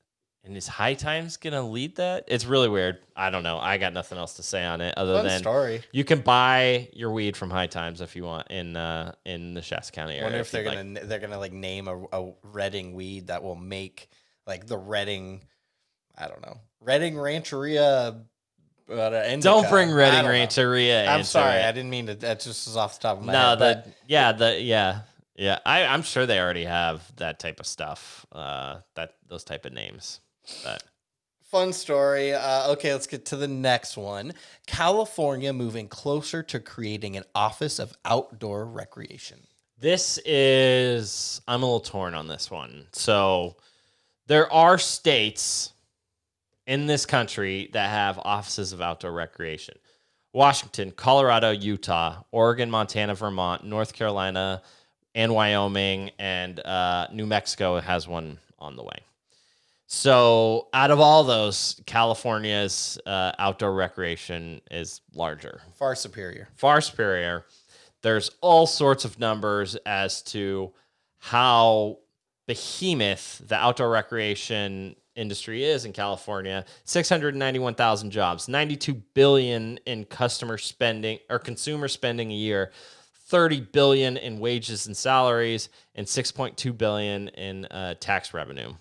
is High Times going to lead that? It's really weird. I don't know. I got nothing else to say on it other than story. You can buy your weed from High Times if you want in the Shasta County area. I wonder if they're gonna like name a Redding weed that will make like the Redding, I don't know, Redding Rancheria. Don't bring Redding Rancheria. I'm sorry, I didn't mean to. That just was off the top of my head. Yeah. I'm sure they already have that type of stuff. Those type of names. But fun story. Okay, let's get to the next one. California moving closer to creating an office of outdoor recreation. I'm a little torn on this one. So there are states in this country that have offices of outdoor recreation. Washington, Colorado, Utah, Oregon, Montana, Vermont, North Carolina, and Wyoming, and New Mexico has one on the way. So out of all those, California's outdoor recreation is larger. Far superior. Far superior. There's all sorts of numbers as to how behemoth the outdoor recreation industry is in California. 691,000 jobs, 92 billion in customer spending or consumer spending a year, 30 billion in wages and salaries, and 6.2 billion in tax revenue.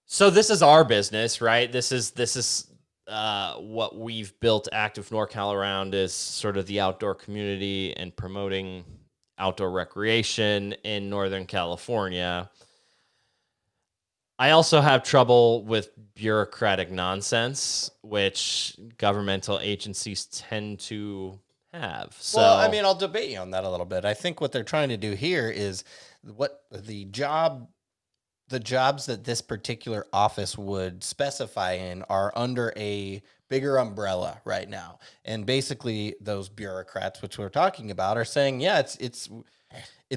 So this is our business, right? This is what we've built Active NorCal around, is sort of the outdoor community and promoting outdoor recreation in Northern California. I also have trouble with bureaucratic nonsense, which governmental agencies tend to have. So, well, I mean, I'll debate you on that a little bit. I think what they're trying to do here is what the jobs that this particular office would specify in are under a bigger umbrella right now. And basically those bureaucrats, which we're talking about, are saying, yeah, it's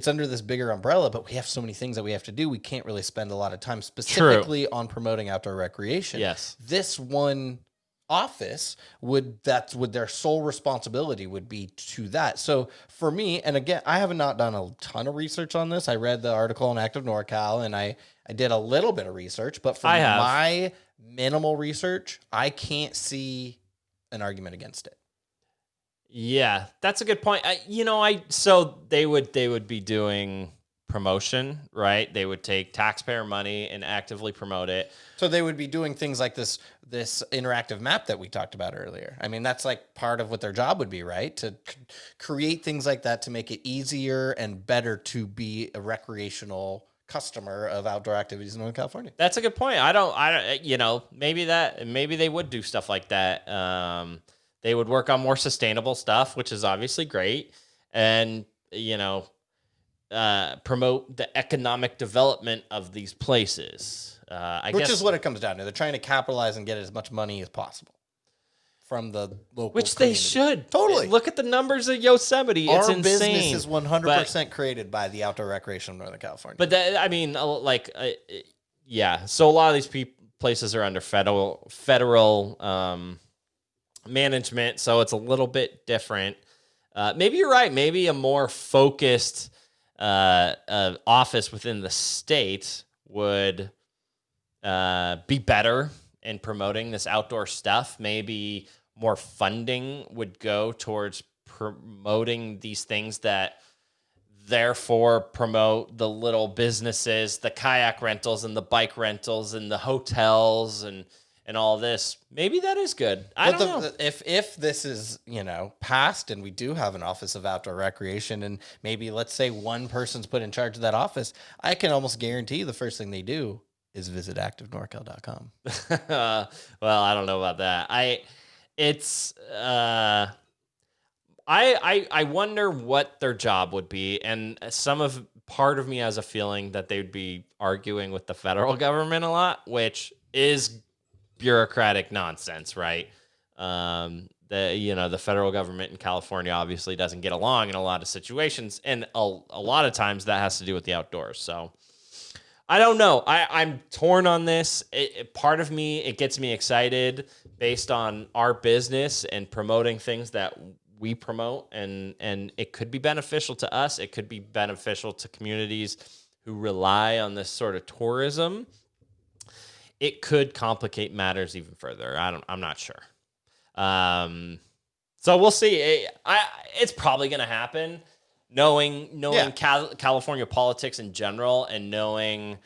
under this bigger umbrella, but we have so many things that we have to do. We can't really spend a lot of time specifically on promoting outdoor recreation. Yes. This one office would their sole responsibility would be to that. So for me, and again, I have not done a ton of research on this. I read the article on Active NorCal, and I did a little bit of research, but from my minimal research, I can't see an argument against it. Yeah, that's a good point. So they would be doing promotion, right? They would take taxpayer money and actively promote it. So they would be doing things like this interactive map that we talked about earlier. I mean, that's like part of what their job would be, right? To create things like that to make it easier and better to be a recreational customer of outdoor activities in Northern California. That's a good point. I don't, maybe they would do stuff like that. They would work on more sustainable stuff, which is obviously great. And, promote the economic development of these places. Which is what it comes down to. They're trying to capitalize and get as much money as possible from the local Which community. They should. Totally. Look at the numbers of Yosemite. It's insane. Our business is 100% created by the outdoor recreation of Northern California. But yeah. So a lot of these places are under federal management, so it's a little bit different. Maybe you're right. Maybe a more focused office within the state would be better in promoting this outdoor stuff. Maybe more funding would go towards promoting these things that therefore promote the little businesses, the kayak rentals and the bike rentals and the hotels and all this. Maybe that is good. I don't know. If this is, passed and we do have an office of outdoor recreation and maybe let's say one person's put in charge of that office, I can almost guarantee the first thing they do is visit activenorcal.com. Well, I don't know about that. I wonder what their job would be, and part of me has a feeling that they would be arguing with the federal government a lot, which is bureaucratic nonsense, right? The federal government in California obviously doesn't get along in a lot of situations, and a lot of times that has to do with the outdoors. So I don't know. I'm torn on this. Part of me, it gets me excited based on our business and promoting things that we promote, and it could be beneficial to us. It could be beneficial to communities who rely on this sort of tourism. It could complicate matters even further. I'm not sure. So we'll see. It's probably going to happen. Knowing California politics in general, and knowing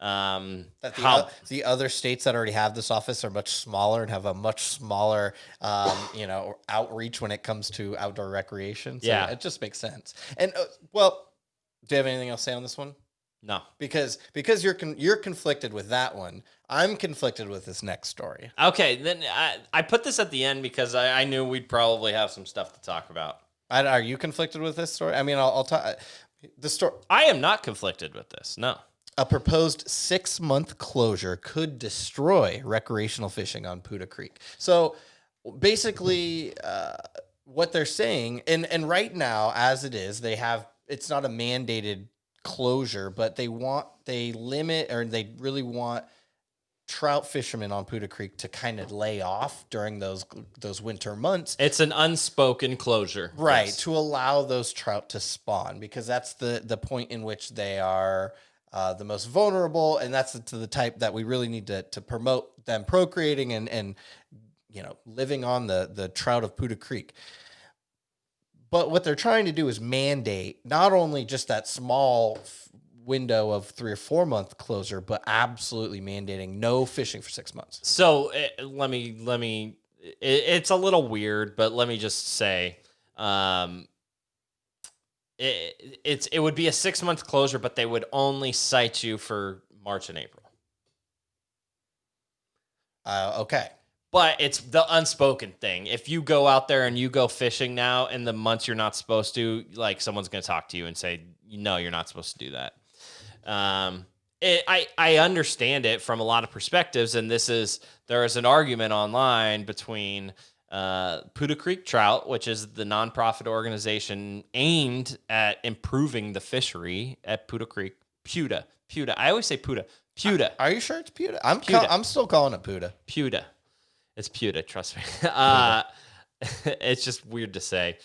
that the other states that already have this office are much smaller and have a much smaller, outreach when it comes to outdoor recreation. So it just makes sense. And do you have anything else to say on this one? No, because you're conflicted with that one. I'm conflicted with this next story. Okay, then I put this at the end because I knew we'd probably have some stuff to talk about. Are you conflicted with this story? I mean, I'll talk the story. I am not conflicted with this. No. A proposed 6-month closure could destroy recreational fishing on Puda Creek. So basically, what they're saying, and right now, as it is, it's not a mandated closure, but they limit, or they really want trout fishermen on Puda Creek to kind of lay off during those winter months. It's an unspoken closure. Right, Yes. to allow those trout to spawn, because that's the point in which they are the most vulnerable, and that's to the type that we really need to promote them procreating and living on the trout of Puda Creek. But what they're trying to do is mandate not only just that small window of 3 or 4 month closure, but absolutely mandating no fishing for 6 months. So it's a little weird, but let me just say, it would be a 6-month closure, but they would only cite you for March and April. Okay. But it's the unspoken thing. If you go out there and you go fishing now in the months you're not supposed to, like, someone's going to talk to you and say, no, you're not supposed to do that. I understand it from a lot of perspectives, and there is an argument online between Puda Creek Trout, which is the nonprofit organization aimed at improving the fishery at Puda Creek. Puda. I always say Puda. Puda. Are you sure it's Puda? I'm still calling it Puda. Puda. It's Puda, trust me. It's just weird to say.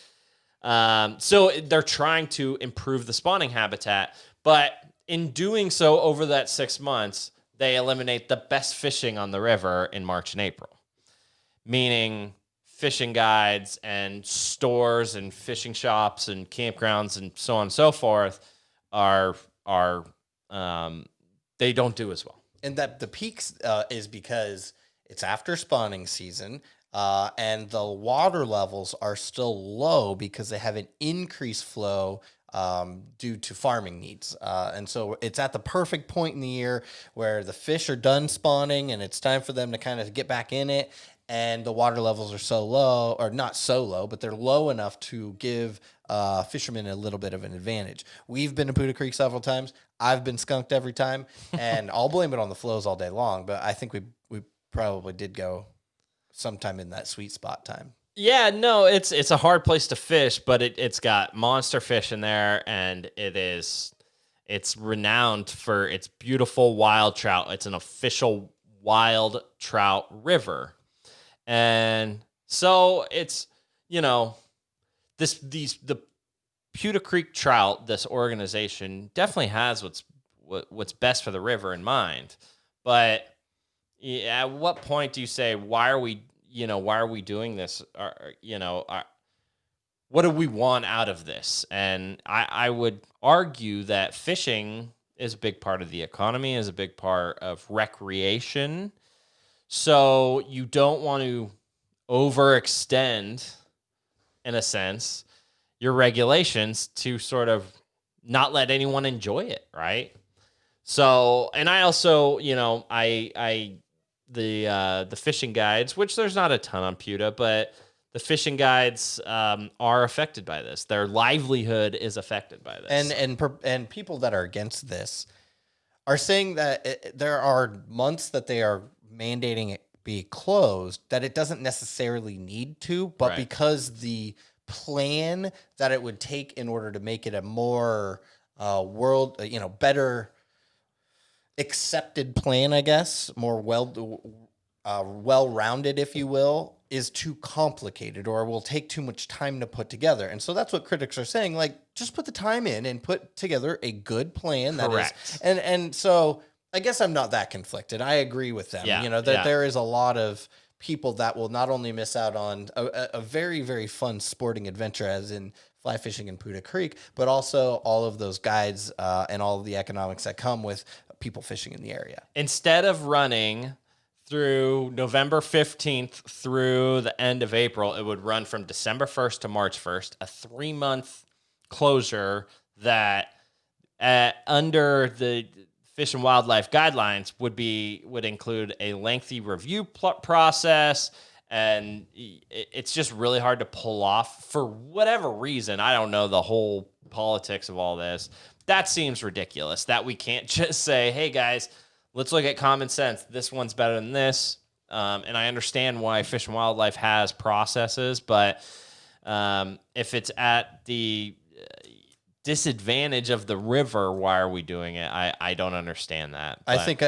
So they're trying to improve the spawning habitat, but in doing so over that 6 months, they eliminate the best fishing on the river in March and April, meaning fishing guides and stores and fishing shops and campgrounds and so on and so forth are they don't do as well. And that the peaks is because it's after spawning season, and the water levels are still low because they have an increased flow due to farming needs. And so it's at the perfect point in the year where the fish are done spawning and it's time for them to kind of get back in it. And the water levels are so low, or not so low, but they're low enough to give fishermen a little bit of an advantage. We've been to Puda Creek several times. I've been skunked every time, and I'll blame it on the flows all day long. But I think we probably did go sometime in that sweet spot time. Yeah, no, it's a hard place to fish, but it's got monster fish in there, and it's renowned for its beautiful wild trout. It's an official wild trout river. And so it's, the Puda Creek Trout, this organization definitely has what's best for the river in mind. But at what point do you say, why are we doing this? What do we want out of this? And I would argue that fishing is a big part of the economy, is a big part of recreation. So you don't want to overextend, in a sense, your regulations to sort of not let anyone enjoy it, right? So, and I also, the fishing guides, which there's not a ton on Puda, but the fishing guides are affected by this. Their livelihood is affected by this. And people that are against this are saying that there are months that they are mandating it be closed, that it doesn't necessarily need to, but Right. because the plan that it would take in order to make it a more better accepted plan, I guess, more well-rounded, if you will, is too complicated or will take too much time to put together. And so that's what critics are saying, like, just put the time in and put together a good plan. Correct. And so I guess I'm not that conflicted. I agree with them. Yeah, There is a lot of people that will not only miss out on a very, very fun sporting adventure, as in fly fishing in Puda Creek, but also all of those guides and all of the economics that come with people fishing in the area. Instead of running through November 15th through the end of April, it would run from December 1st to March 1st, a 3-month closure that under the Fish and Wildlife guidelines would include a lengthy review process, and it's just really hard to pull off for whatever reason. I don't know the whole politics of all this, that seems ridiculous that we can't just say, hey, guys, let's look at common sense. This one's better than this. And I understand why Fish and Wildlife has processes, but if it's at the disadvantage of the river, why are we doing it? I don't understand that. I think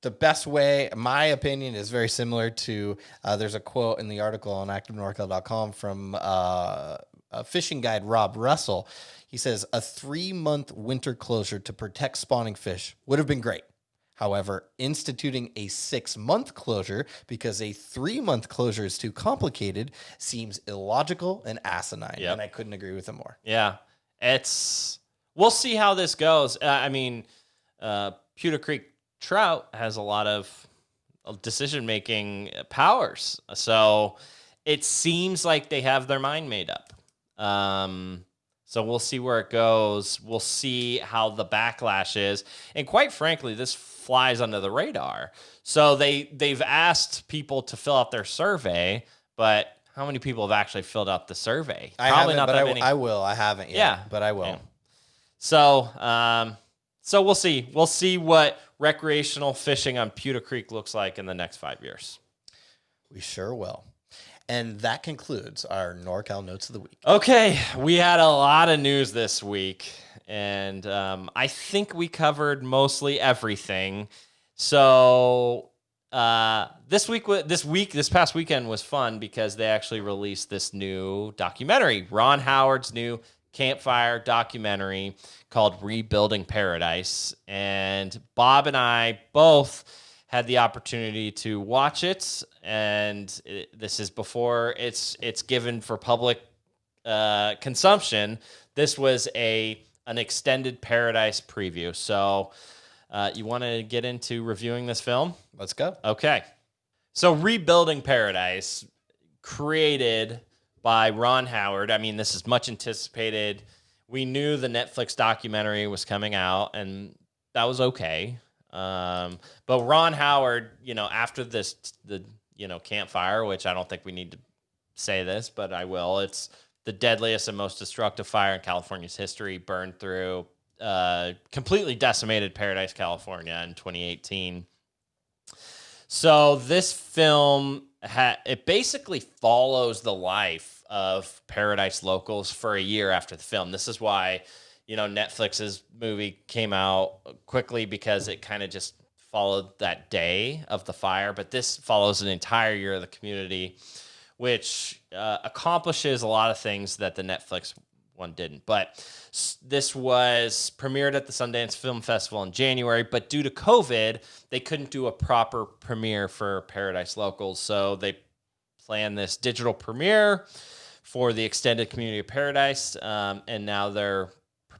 the best way, my opinion, is very similar to, there's a quote in the article on ActiveNorCal.com from a fishing guide, Rob Russell. He says, a 3-month winter closure to protect spawning fish would have been great. However, instituting a 6-month closure because a 3-month closure is too complicated seems illogical and asinine. Yep. And I couldn't agree with him more. Yeah, we'll see how this goes. Pewter Creek trout has a lot of decision-making powers. So it seems like they have their mind made up. So we'll see where it goes. We'll see how the backlash is. And quite frankly, this flies under the radar. So they've asked people to fill out their survey, but how many people have actually filled out the survey? Probably not that many. I will. I haven't yet. Yeah, but I will. Yeah. So we'll see. We'll see what recreational fishing on Pewter Creek looks like in the next 5 years. We sure will. And that concludes our NorCal Notes of the Week. Okay, we had a lot of news this week, and I think we covered mostly everything. So this past weekend was fun because they actually released this new documentary, Ron Howard's new campfire documentary called Rebuilding Paradise. And Bob and I both had the opportunity to watch it, and this is before it's given for public consumption. This was an extended Paradise preview. So you want to get into reviewing this film? Let's go. Okay. So Rebuilding Paradise, created by Ron Howard. I mean, this is much anticipated. We knew the Netflix documentary was coming out, and that was okay. But Ron Howard, after the campfire, which I don't think we need to say this, but I will. It's the deadliest and most destructive fire in California's history, burned through completely decimated Paradise, California in 2018. So this film, it basically follows the life of Paradise locals for a year after the film. This is why Netflix's movie came out quickly, because it kind of just followed that day of the fire. But this follows an entire year of the community, which accomplishes a lot of things that the Netflix one didn't. But this was premiered at the Sundance Film Festival in January, but due to COVID, they couldn't do a proper premiere for Paradise locals. So they planned this digital premiere for the extended community of Paradise, and now they're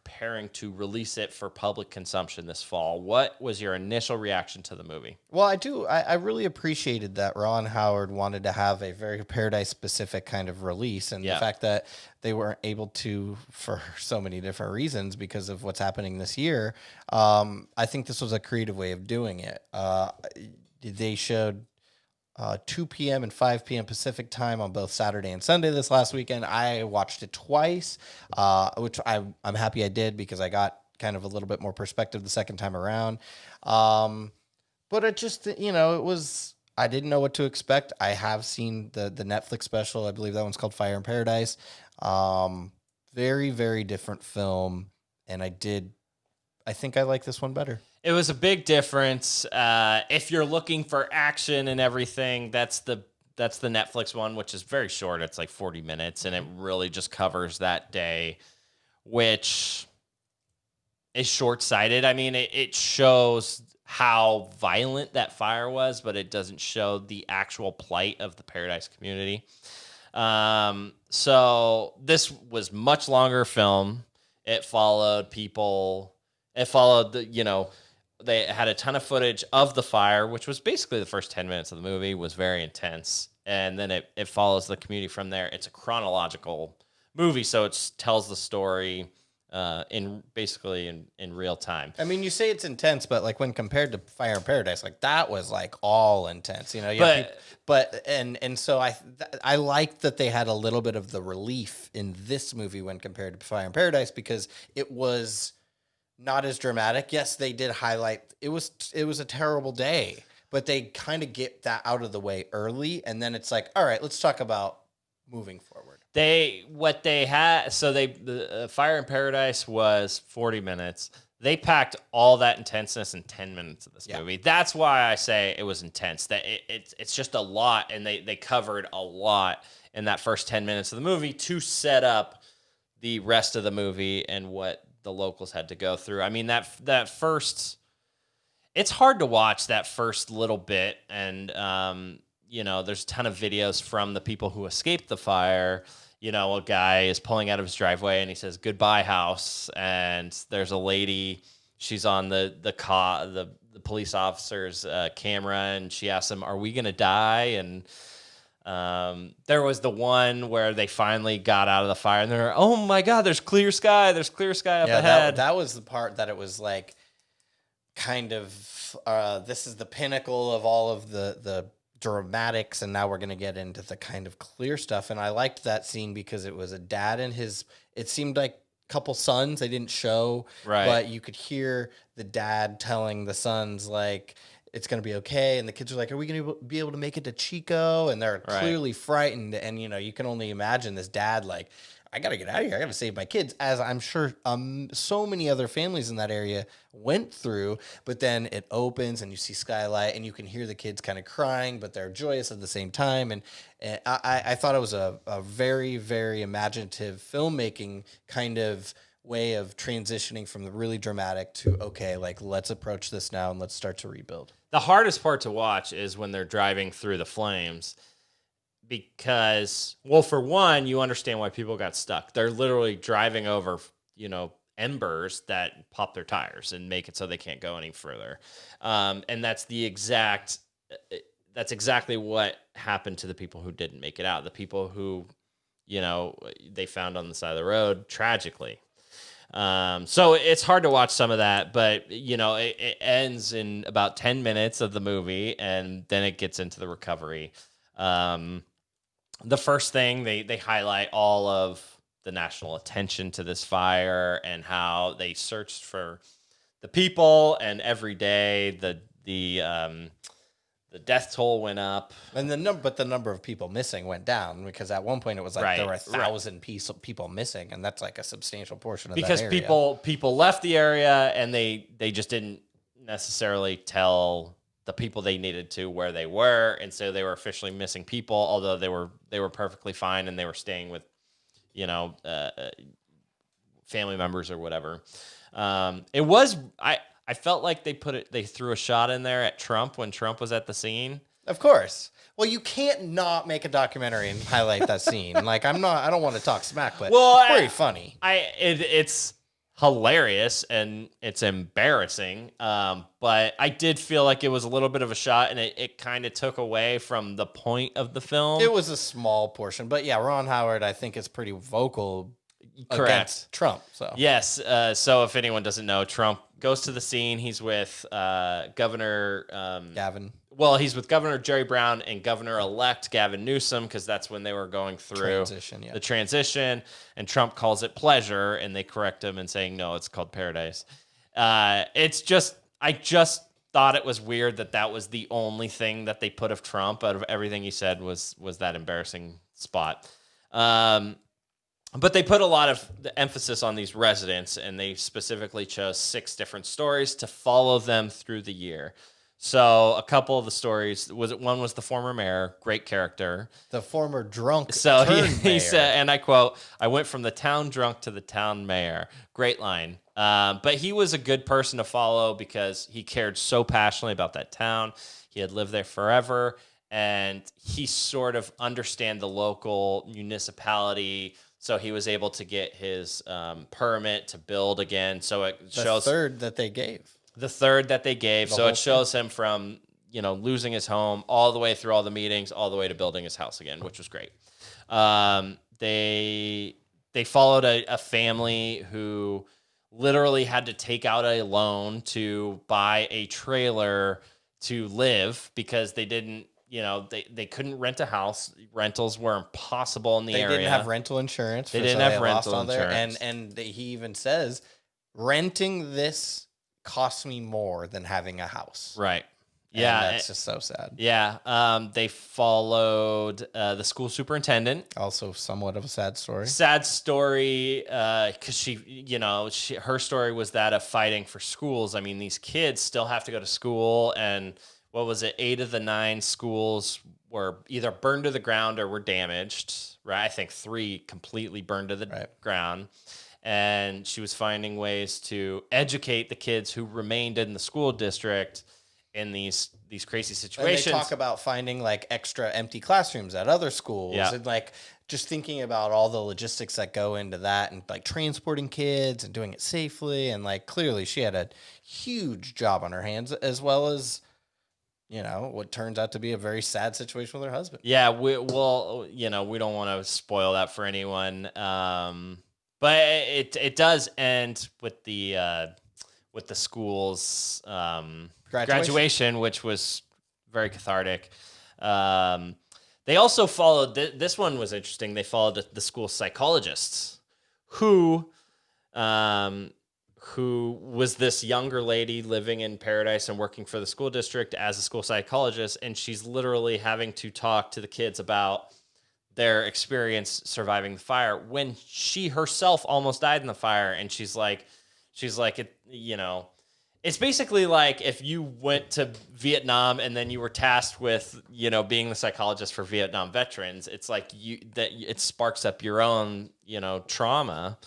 preparing to release it for public consumption this fall. What was your initial reaction to the movie? Well, I really appreciated that Ron Howard wanted to have a very Paradise-specific kind of release, and the fact that they weren't able to for so many different reasons because of what's happening this year. I think this was a creative way of doing it. They showed 2 p.m. and 5 p.m. Pacific time on both Saturday and Sunday this last weekend. I watched it twice, which I'm happy I did, because I got kind of a little bit more perspective the second time around. But it just, it was, I didn't know what to expect. I have seen the Netflix special. I believe that one's called Fire in Paradise. Very, very different film. And I think I like this one better. It was a big difference. If you're looking for action and everything, that's the Netflix one, which is very short. It's like 40 minutes, and it really just covers that day, which is short-sighted. I mean, it shows how violent that fire was, but it doesn't show the actual plight of the Paradise community. So this was much longer film. It followed people. It followed they had a ton of footage of the fire, which was basically the first 10 minutes of the movie, was very intense. And then it follows the community from there. It's a chronological movie, so it tells the story in basically in real time. I mean, you say it's intense, but like when compared to Fire in Paradise, like that was like all intense, you know. So I liked that they had a little bit of the relief in this movie when compared to Fire in Paradise because it was not as dramatic. Yes, they did highlight it was a terrible day, but they kind of get that out of the way early, and then it's like, all right, let's talk about moving forward. The Fire in Paradise was 40 minutes. They packed all that intenseness in 10 minutes of this movie. That's why I say it was intense. That it's just a lot, and they covered a lot in that first 10 minutes of the movie to set up the rest of the movie and what the locals had to go through. I mean, that first, it's hard to watch that first little bit, and there's a ton of videos from the people who escaped the fire. A guy is pulling out of his driveway and he says, "Goodbye, house." And there's a lady, she's on the police officer's camera, and she asks him, "Are we going to die?" And there was the one where they finally got out of the fire and they're, "Oh my God, there's clear sky up ahead." That was the part that it was like kind of, this is the pinnacle of all of the dramatics, and now we're going to get into the kind of clear stuff. And I liked that scene because it was a dad and it seemed like a couple sons. They didn't show, right, but you could hear the dad telling the sons like, it's going to be okay. And the kids are like, "Are we going to be able to make it to Chico?" And they're clearly frightened. And, you can only imagine this dad like, "I got to get out of here. I got to save my kids," as I'm sure so many other families in that area went through. But then it opens and you see skylight and you can hear the kids kind of crying, but they're joyous at the same time. And I thought it was a very, very imaginative filmmaking kind of way of transitioning from the really dramatic to, okay, like let's approach this now and let's start to rebuild. The hardest part to watch is when they're driving through the flames. Because, well, for one, you understand why people got stuck. They're literally driving over, embers that pop their tires and make it so they can't go any further. And that's exactly what happened to the people who didn't make it out. The people who, they found on the side of the road tragically. So it's hard to watch some of that, but it ends in about 10 minutes of the movie, and then it gets into the recovery. The first thing they highlight all of the national attention to this fire and how they searched for the people, and every day the death toll went up, and the number of people missing went down, because at one point it was like there were 1,000 people missing, and that's like a substantial portion of because that area. people left the area and they just didn't necessarily tell the people they needed to where they were, and so they were officially missing people, although they were perfectly fine and they were staying with family members or whatever. It was I felt like they threw a shot in there at Trump when Trump was at the scene. Of course. Well, you can't not make a documentary and highlight that scene. Like I don't want to talk smack, but it's very funny. It's hilarious and it's embarrassing, but I did feel like it was a little bit of a shot, and it kind of took away from the point of the film. It was a small portion, but yeah, Ron Howard, I think, is pretty vocal against Trump. So yes, so if anyone doesn't know, Trump goes to the scene. He's with Governor Gavin. Well, he's with Governor Jerry Brown and Governor-elect Gavin Newsom, because that's when they were going through the transition, and Trump calls it pleasure, and they correct him and saying, no, it's called paradise. I just thought it was weird that was the only thing that they put of Trump out of everything he said was that embarrassing spot. But they put a lot of the emphasis on these residents, and they specifically chose 6 different stories to follow them through the year. So a couple of the stories one was the former mayor, great character. The former drunk. So he said, and I quote, "I went from the town drunk to the town mayor." Great line. But he was a good person to follow because he cared so passionately about that town. He had lived there forever, and he sort of understand the local municipality. So he was able to get his permit to build again. So it shows the third that they gave. So it shows him from, losing his home all the way through all the meetings, all the way to building his house again, which was great. They they followed a family who literally had to take out a loan to buy a trailer to live because they didn't, they couldn't rent a house. Rentals were impossible in the area. They didn't have rental insurance. They didn't have rental insurance. And he even says, renting this costs me more than having a house. Right. And Yeah. that's just so sad. Yeah. They followed the school superintendent. Also somewhat of a sad story. Sad story, because her story was that of fighting for schools. I mean, these kids still have to go to school, and what was it? 8 of the 9 schools were either burned to the ground or were damaged. Right? I think 3 completely burned to the ground. And she was finding ways to educate the kids who remained in the school district in these crazy situations. And they talk about finding like extra empty classrooms at other schools, and like just thinking about all the logistics that go into that, and like transporting kids and doing it safely. And like clearly she had a huge job on her hands, as well as, what turns out to be a very sad situation with her husband. Yeah, we don't want to spoil that for anyone. But it does end with the school's graduation, which was very cathartic. They also followed, this one was interesting. They followed the school psychologists who was this younger lady living in Paradise and working for the school district as a school psychologist. And she's literally having to talk to the kids about their experience surviving the fire when she herself almost died in the fire. And she's like, it's basically like if you went to Vietnam and then you were tasked with, being the psychologist for Vietnam veterans. It's like it sparks up your own, trauma.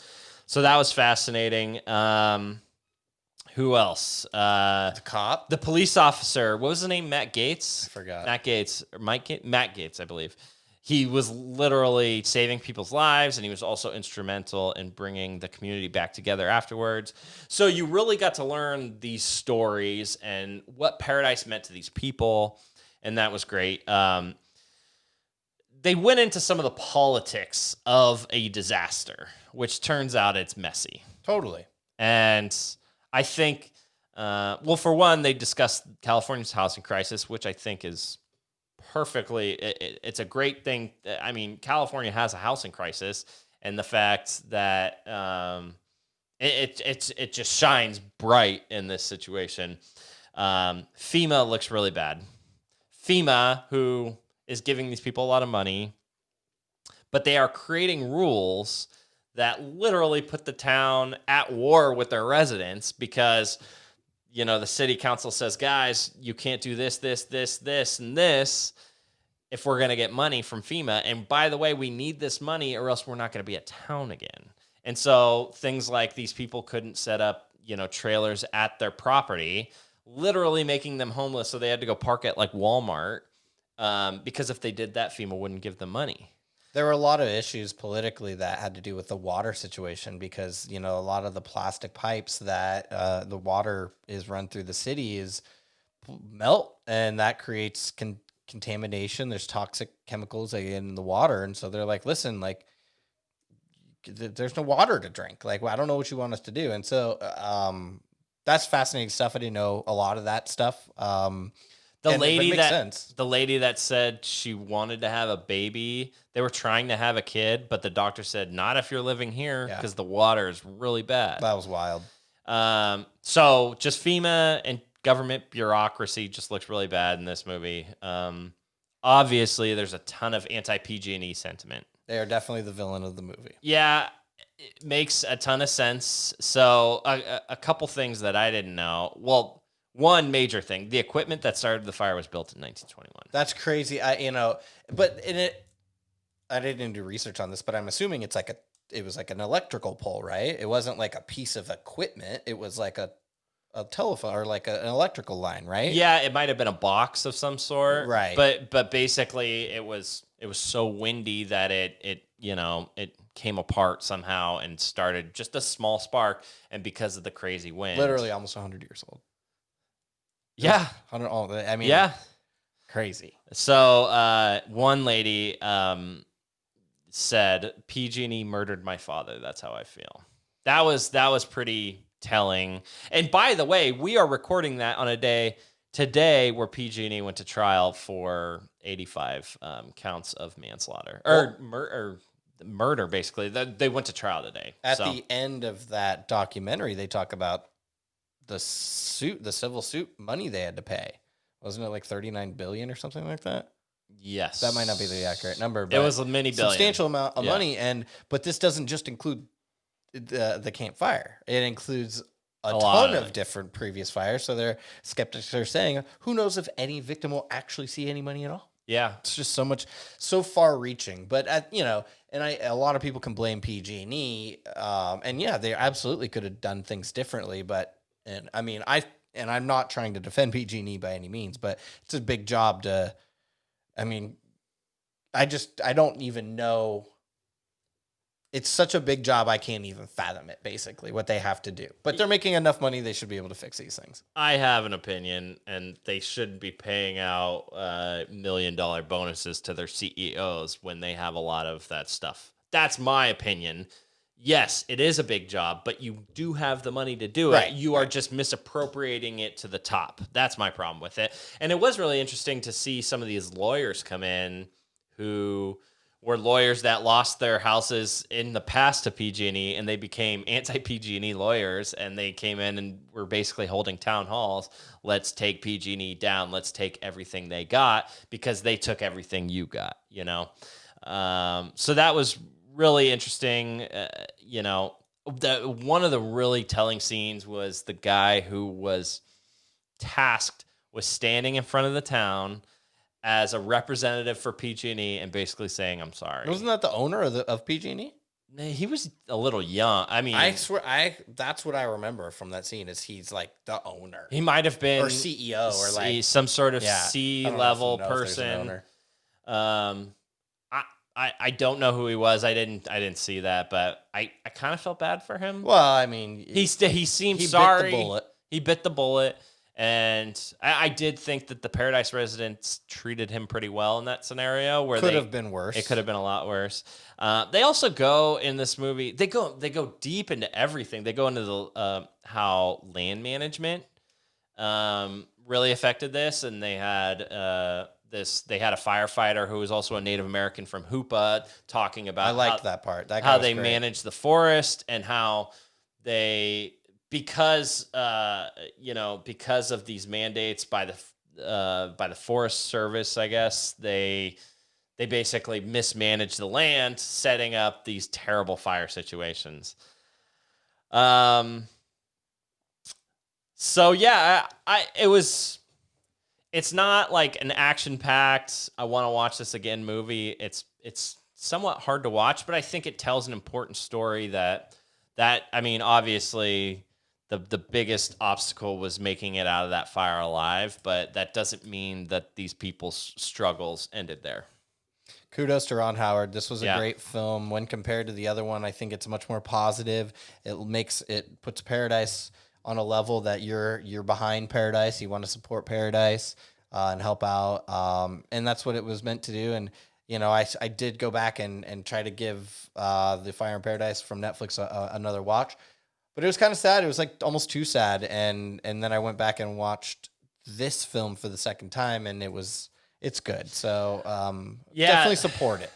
So that was fascinating. Who else? The cop, the police officer. What was his name? Matt Gates. I forgot. Matt Gates or Matt Gates, I believe. He was literally saving people's lives, and he was also instrumental in bringing the community back together afterwards. So you really got to learn these stories and what Paradise meant to these people, and that was great. They went into some of the politics of a disaster, which turns out it's messy. Totally. And I think, for one, they discussed California's housing crisis, which I think is perfectly, it's a great thing. I mean, California has a housing crisis, and the fact that it just shines bright in this situation. FEMA looks really bad. FEMA, who is giving these people a lot of money, but they are creating rules that literally put the town at war with their residents because the city council says, guys, you can't do this, and this if we're going to get money from FEMA. And by the way, we need this money or else we're not going to be a town again. And so things like these people couldn't set up, trailers at their property, literally making them homeless. So they had to go park at like Walmart because if they did that, FEMA wouldn't give them money. There were a lot of issues politically that had to do with the water situation because, a lot of the plastic pipes that the water is run through the city is melt, and that creates contamination. There's toxic chemicals that get in the water. And so they're like, listen, like, there's no water to drink. Like, I don't know what you want us to do. And so that's fascinating stuff. I didn't know a lot of that stuff. The lady that said she wanted to have a baby, they were trying to have a kid, but the doctor said, not if you're living here because the water is really bad. That was wild. So just FEMA and government bureaucracy just looks really bad in this movie. Obviously, there's a ton of anti-PG&E sentiment. They are definitely the villain of the movie. Yeah, it makes a ton of sense. So a couple things that I didn't know. Well, one major thing, the equipment that started the fire was built in 1921. That's crazy. I didn't do research on this, but I'm assuming it was like an electrical pole, right? It wasn't like a piece of equipment. It was like a telephone or like an electrical line, right? Yeah, it might have been a box of some sort. Right. But basically it was so windy that it came apart somehow and started just a small spark, and because of the crazy wind. Literally almost 100 years old. Yeah. 100, I mean, yeah. Crazy. So one lady said, "PG&E murdered my father. That's how I feel." That was pretty telling. And by the way, we are recording that on a day today where PG&E went to trial for 85 counts of manslaughter or murder. Basically, they went to trial today. At the end of that documentary, they talk about the civil suit money they had to pay. Wasn't it like $39 billion or something like that? Yes, that might not be the accurate number, but it was a many billion, substantial amount of money. But this doesn't just include the Camp Fire; it includes a ton of different previous fires. So their skeptics are saying, who knows if any victim will actually see any money at all? Yeah, it's just so far-reaching. But a lot of people can blame PG&E, and yeah, they absolutely could have done things differently. I'm not trying to defend PG&E by any means, but it's a big job to. I mean, I don't even know. It's such a big job, I can't even fathom it, basically, what they have to do. But they're making enough money, they should be able to fix these things. I have an opinion, and they shouldn't be paying out $1 million bonuses to their CEOs when they have a lot of that stuff. That's my opinion. Yes, it is a big job, but you do have the money to do it. Right, you are just misappropriating it to the top. That's my problem with it. And it was really interesting to see some of these lawyers come in who were lawyers that lost their houses in the past to PG&E, and they became anti-PG&E lawyers, and they came in and were basically holding town halls. Let's take PG&E down. Let's take everything they got because they took everything you got, So that was really interesting. One of the really telling scenes was the guy who was tasked with standing in front of the town as a representative for PG&E and basically saying, "I'm sorry." Wasn't that the owner of PG&E? He was a little young. I mean, I swear, that's what I remember from that scene is he's like the owner. He might have been or CEO or like some sort of C-level person. I don't know who he was. I didn't see that, but I kind of felt bad for him. Well, I mean, he seemed sorry. Bit the bullet. He bit the bullet. And I did think that the Paradise residents treated him pretty well in that scenario. Where could have been worse. It could have been a lot worse. They also go in this movie. They go deep into everything. They go into the how land management really affected this, and they had They had a firefighter who was also a Native American from Hoopa talking about. I liked that part. How they manage the forest and how they. Because of these mandates by the Forest Service, I guess they basically mismanaged the land, setting up these terrible fire situations. So yeah, it's not like an action-packed, I want to watch this again movie. It's somewhat hard to watch, but I think it tells an important story that I mean, obviously. The biggest obstacle was making it out of that fire alive, but that doesn't mean that these people's struggles ended there. Kudos to Ron Howard. This was a great film. When compared to the other one, I think it's much more positive. It puts Paradise on a level that you're behind Paradise. You want to support Paradise and help out, and that's what it was meant to do. And I did go back and try to give the Fire in Paradise from Netflix another watch. But it was kind of sad. It was like almost too sad. And then I went back and watched this film for the second time, and it's good. So definitely support it.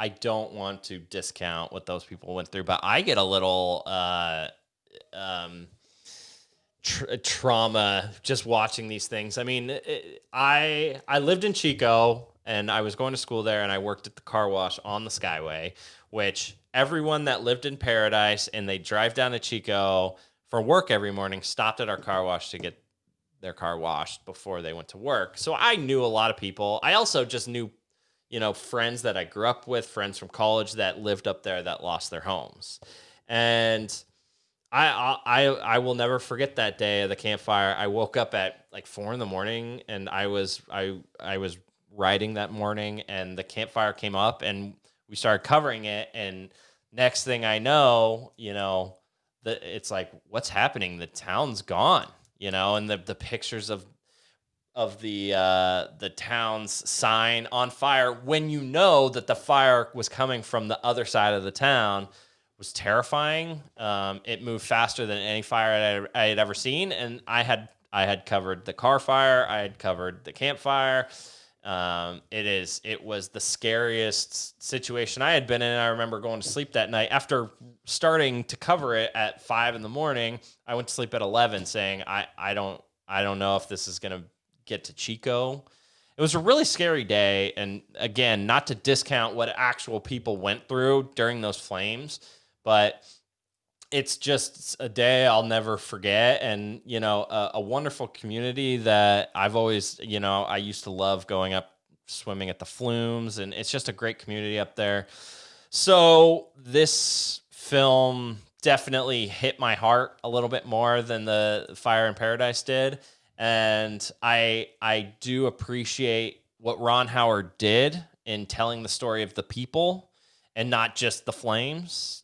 I don't want to discount what those people went through, but I get a little trauma just watching these things. I mean, I lived in Chico, and I was going to school there, and I worked at the car wash on the Skyway, which everyone that lived in Paradise and they drive down to Chico for work every morning stopped at our car wash to get their car washed before they went to work. So I knew a lot of people. I also just knew, friends that I grew up with, friends from college that lived up there that lost their homes. And I will never forget that day of the campfire. I woke up at like 4 a.m. and I was riding that morning, and the campfire came up and we started covering it, and next thing I know, it's like, what's happening? The town's gone, and the pictures of the town's sign on fire when you know that the fire was coming from the other side of the town was terrifying. It moved faster than any fire I had ever seen, and I had covered the car fire, I had covered the campfire. It was the scariest situation I had been in. I remember going to sleep that night after starting to cover it at 5 a.m. I went to sleep at 11 saying, I don't know if this is going to get to Chico. It was a really scary day. And again, not to discount what actual people went through during those flames, but it's just a day I'll never forget. And, a wonderful community that I've always, I used to love going up swimming at the flumes, and it's just a great community up there. So this film definitely hit my heart a little bit more than the Fire in Paradise did. And I do appreciate what Ron Howard did in telling the story of the people and not just the flames,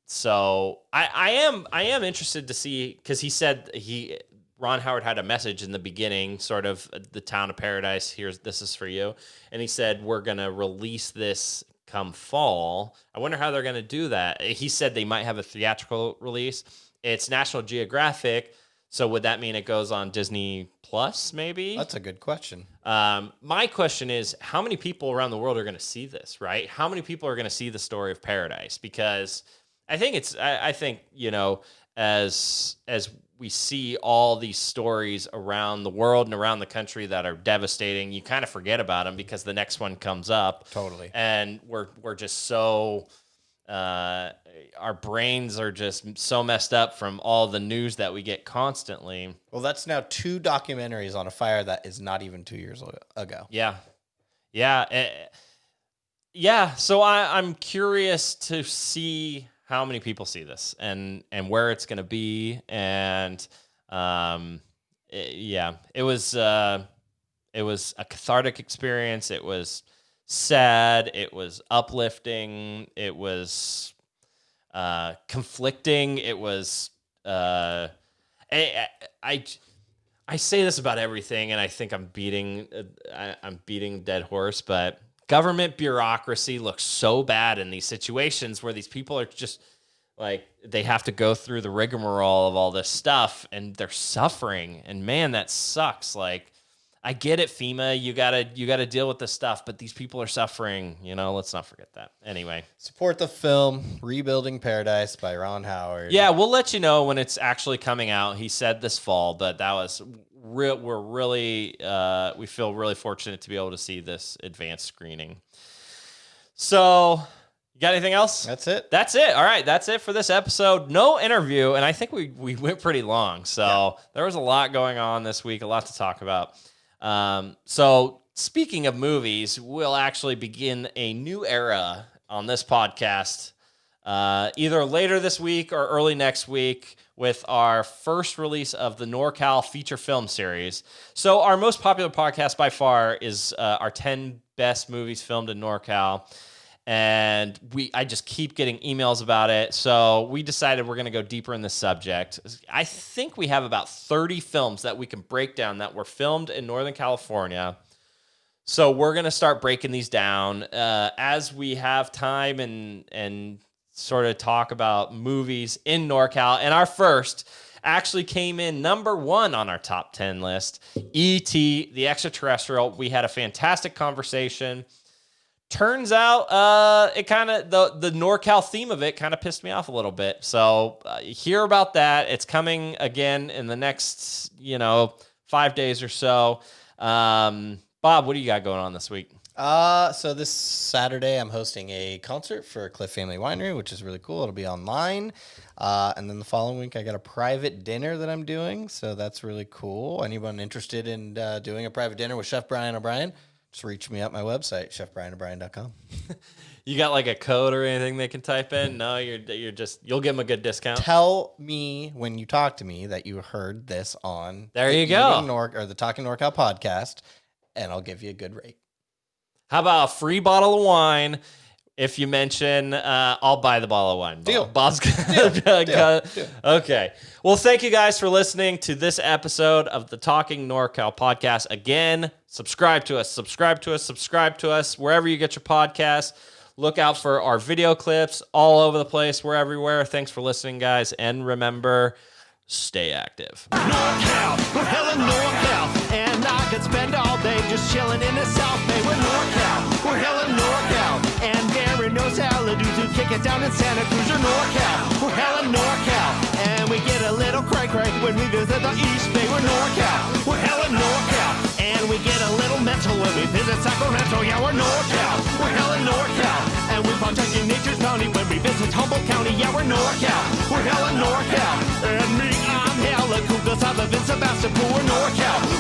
So I am interested to see, because he said Ron Howard had a message in the beginning, sort of the town of Paradise. This is for you. And he said, we're going to release this come fall. I wonder how they're going to do that. He said they might have a theatrical release. It's National Geographic. So would that mean it goes on Disney Plus, maybe? That's a good question. My question is, how many people around the world are going to see this, right? How many people are going to see the story of Paradise? Because I think as we see all these stories around the world and around the country that are devastating, you kind of forget about them because the next one comes up. Totally. And we're just so... our brains are just so messed up from all the news that we get constantly. Well, that's now 2 documentaries on a fire that is not even 2 years ago. Yeah. So I'm curious to see how many people see this and where it's going to be. And, it was a cathartic experience. It was sad. It was uplifting. It was conflicting. It was I say this about everything, and I think I'm beating a dead horse, but government bureaucracy looks so bad in these situations where these people are just like, they have to go through the rigmarole of all this stuff and they're suffering, and man, that sucks. Like, I get it, FEMA. You gotta deal with this stuff, but these people are suffering. Let's not forget that. Anyway, support the film "Rebuilding Paradise" by Ron Howard. Yeah, we'll let you know when it's actually coming out. He said this fall, but that was real. We feel really fortunate to be able to see this advanced screening. So, you got anything else? That's it. That's it. All right, that's it for this episode. No interview, and I think we went pretty long. So There was a lot going on this week, a lot to talk about. So speaking of movies, we'll actually begin a new era on this podcast, either later this week or early next week, with our first release of the NorCal feature film series. So our most popular podcast by far is our 10 best movies filmed in NorCal. And I just keep getting emails about it. So we decided we're going to go deeper in the subject. I think we have about 30 films that we can break down that were filmed in Northern California. So we're going to start breaking these down as we have time and sort of talk about movies in NorCal. And our first actually came in number 1 on our top 10 list, E.T., the Extraterrestrial. We had a fantastic conversation. Turns out, it kind of the NorCal theme of it kind of pissed me off a little bit. So hear about that. It's coming again in the next 5 days or so. Bob, what do you got going on this week? So this Saturday I'm hosting a concert for Cliff Family Winery, which is really cool. It'll be online. And then the following week I got a private dinner that I'm doing, so that's really cool. Anyone interested in doing a private dinner with Chef Brian O'Brien? Just reach me at my website, chefbrianobrien.com. You got like a code or anything they can type in? No, you'll give them a good discount. Tell me when you talk to me that you heard this on the the Talking NorCal podcast, and I'll give you a good rate. How about a free bottle of wine if you mention, I'll buy the bottle of wine. Deal. Bob's Deal. Deal. Okay. Well, thank you guys for listening to this episode of the Talking NorCal podcast. Again, subscribe to us wherever you get your podcasts. Look out for our video clips all over the place. We're everywhere. Thanks for listening, guys. And remember, stay active. NorCal, we're hella NorCal, and I could spend all day just chilling in the South Bay. We're NorCal, we're hella NorCal, and Darren knows how to do to kick it down in Santa Cruz. We're NorCal, we're hella NorCal, and we get a little cray-cray when we visit the East Bay. We're NorCal, we're hella NorCal, and we get a little mental when we visit Sacramento. Yeah, we're NorCal, we're hella NorCal, and we partake in nature's bounty when we visit Humboldt County. Yeah, we're NorCal, we're hella NorCal, and me, I'm hella cool 'cause I live in Sebastopol. We're NorCal,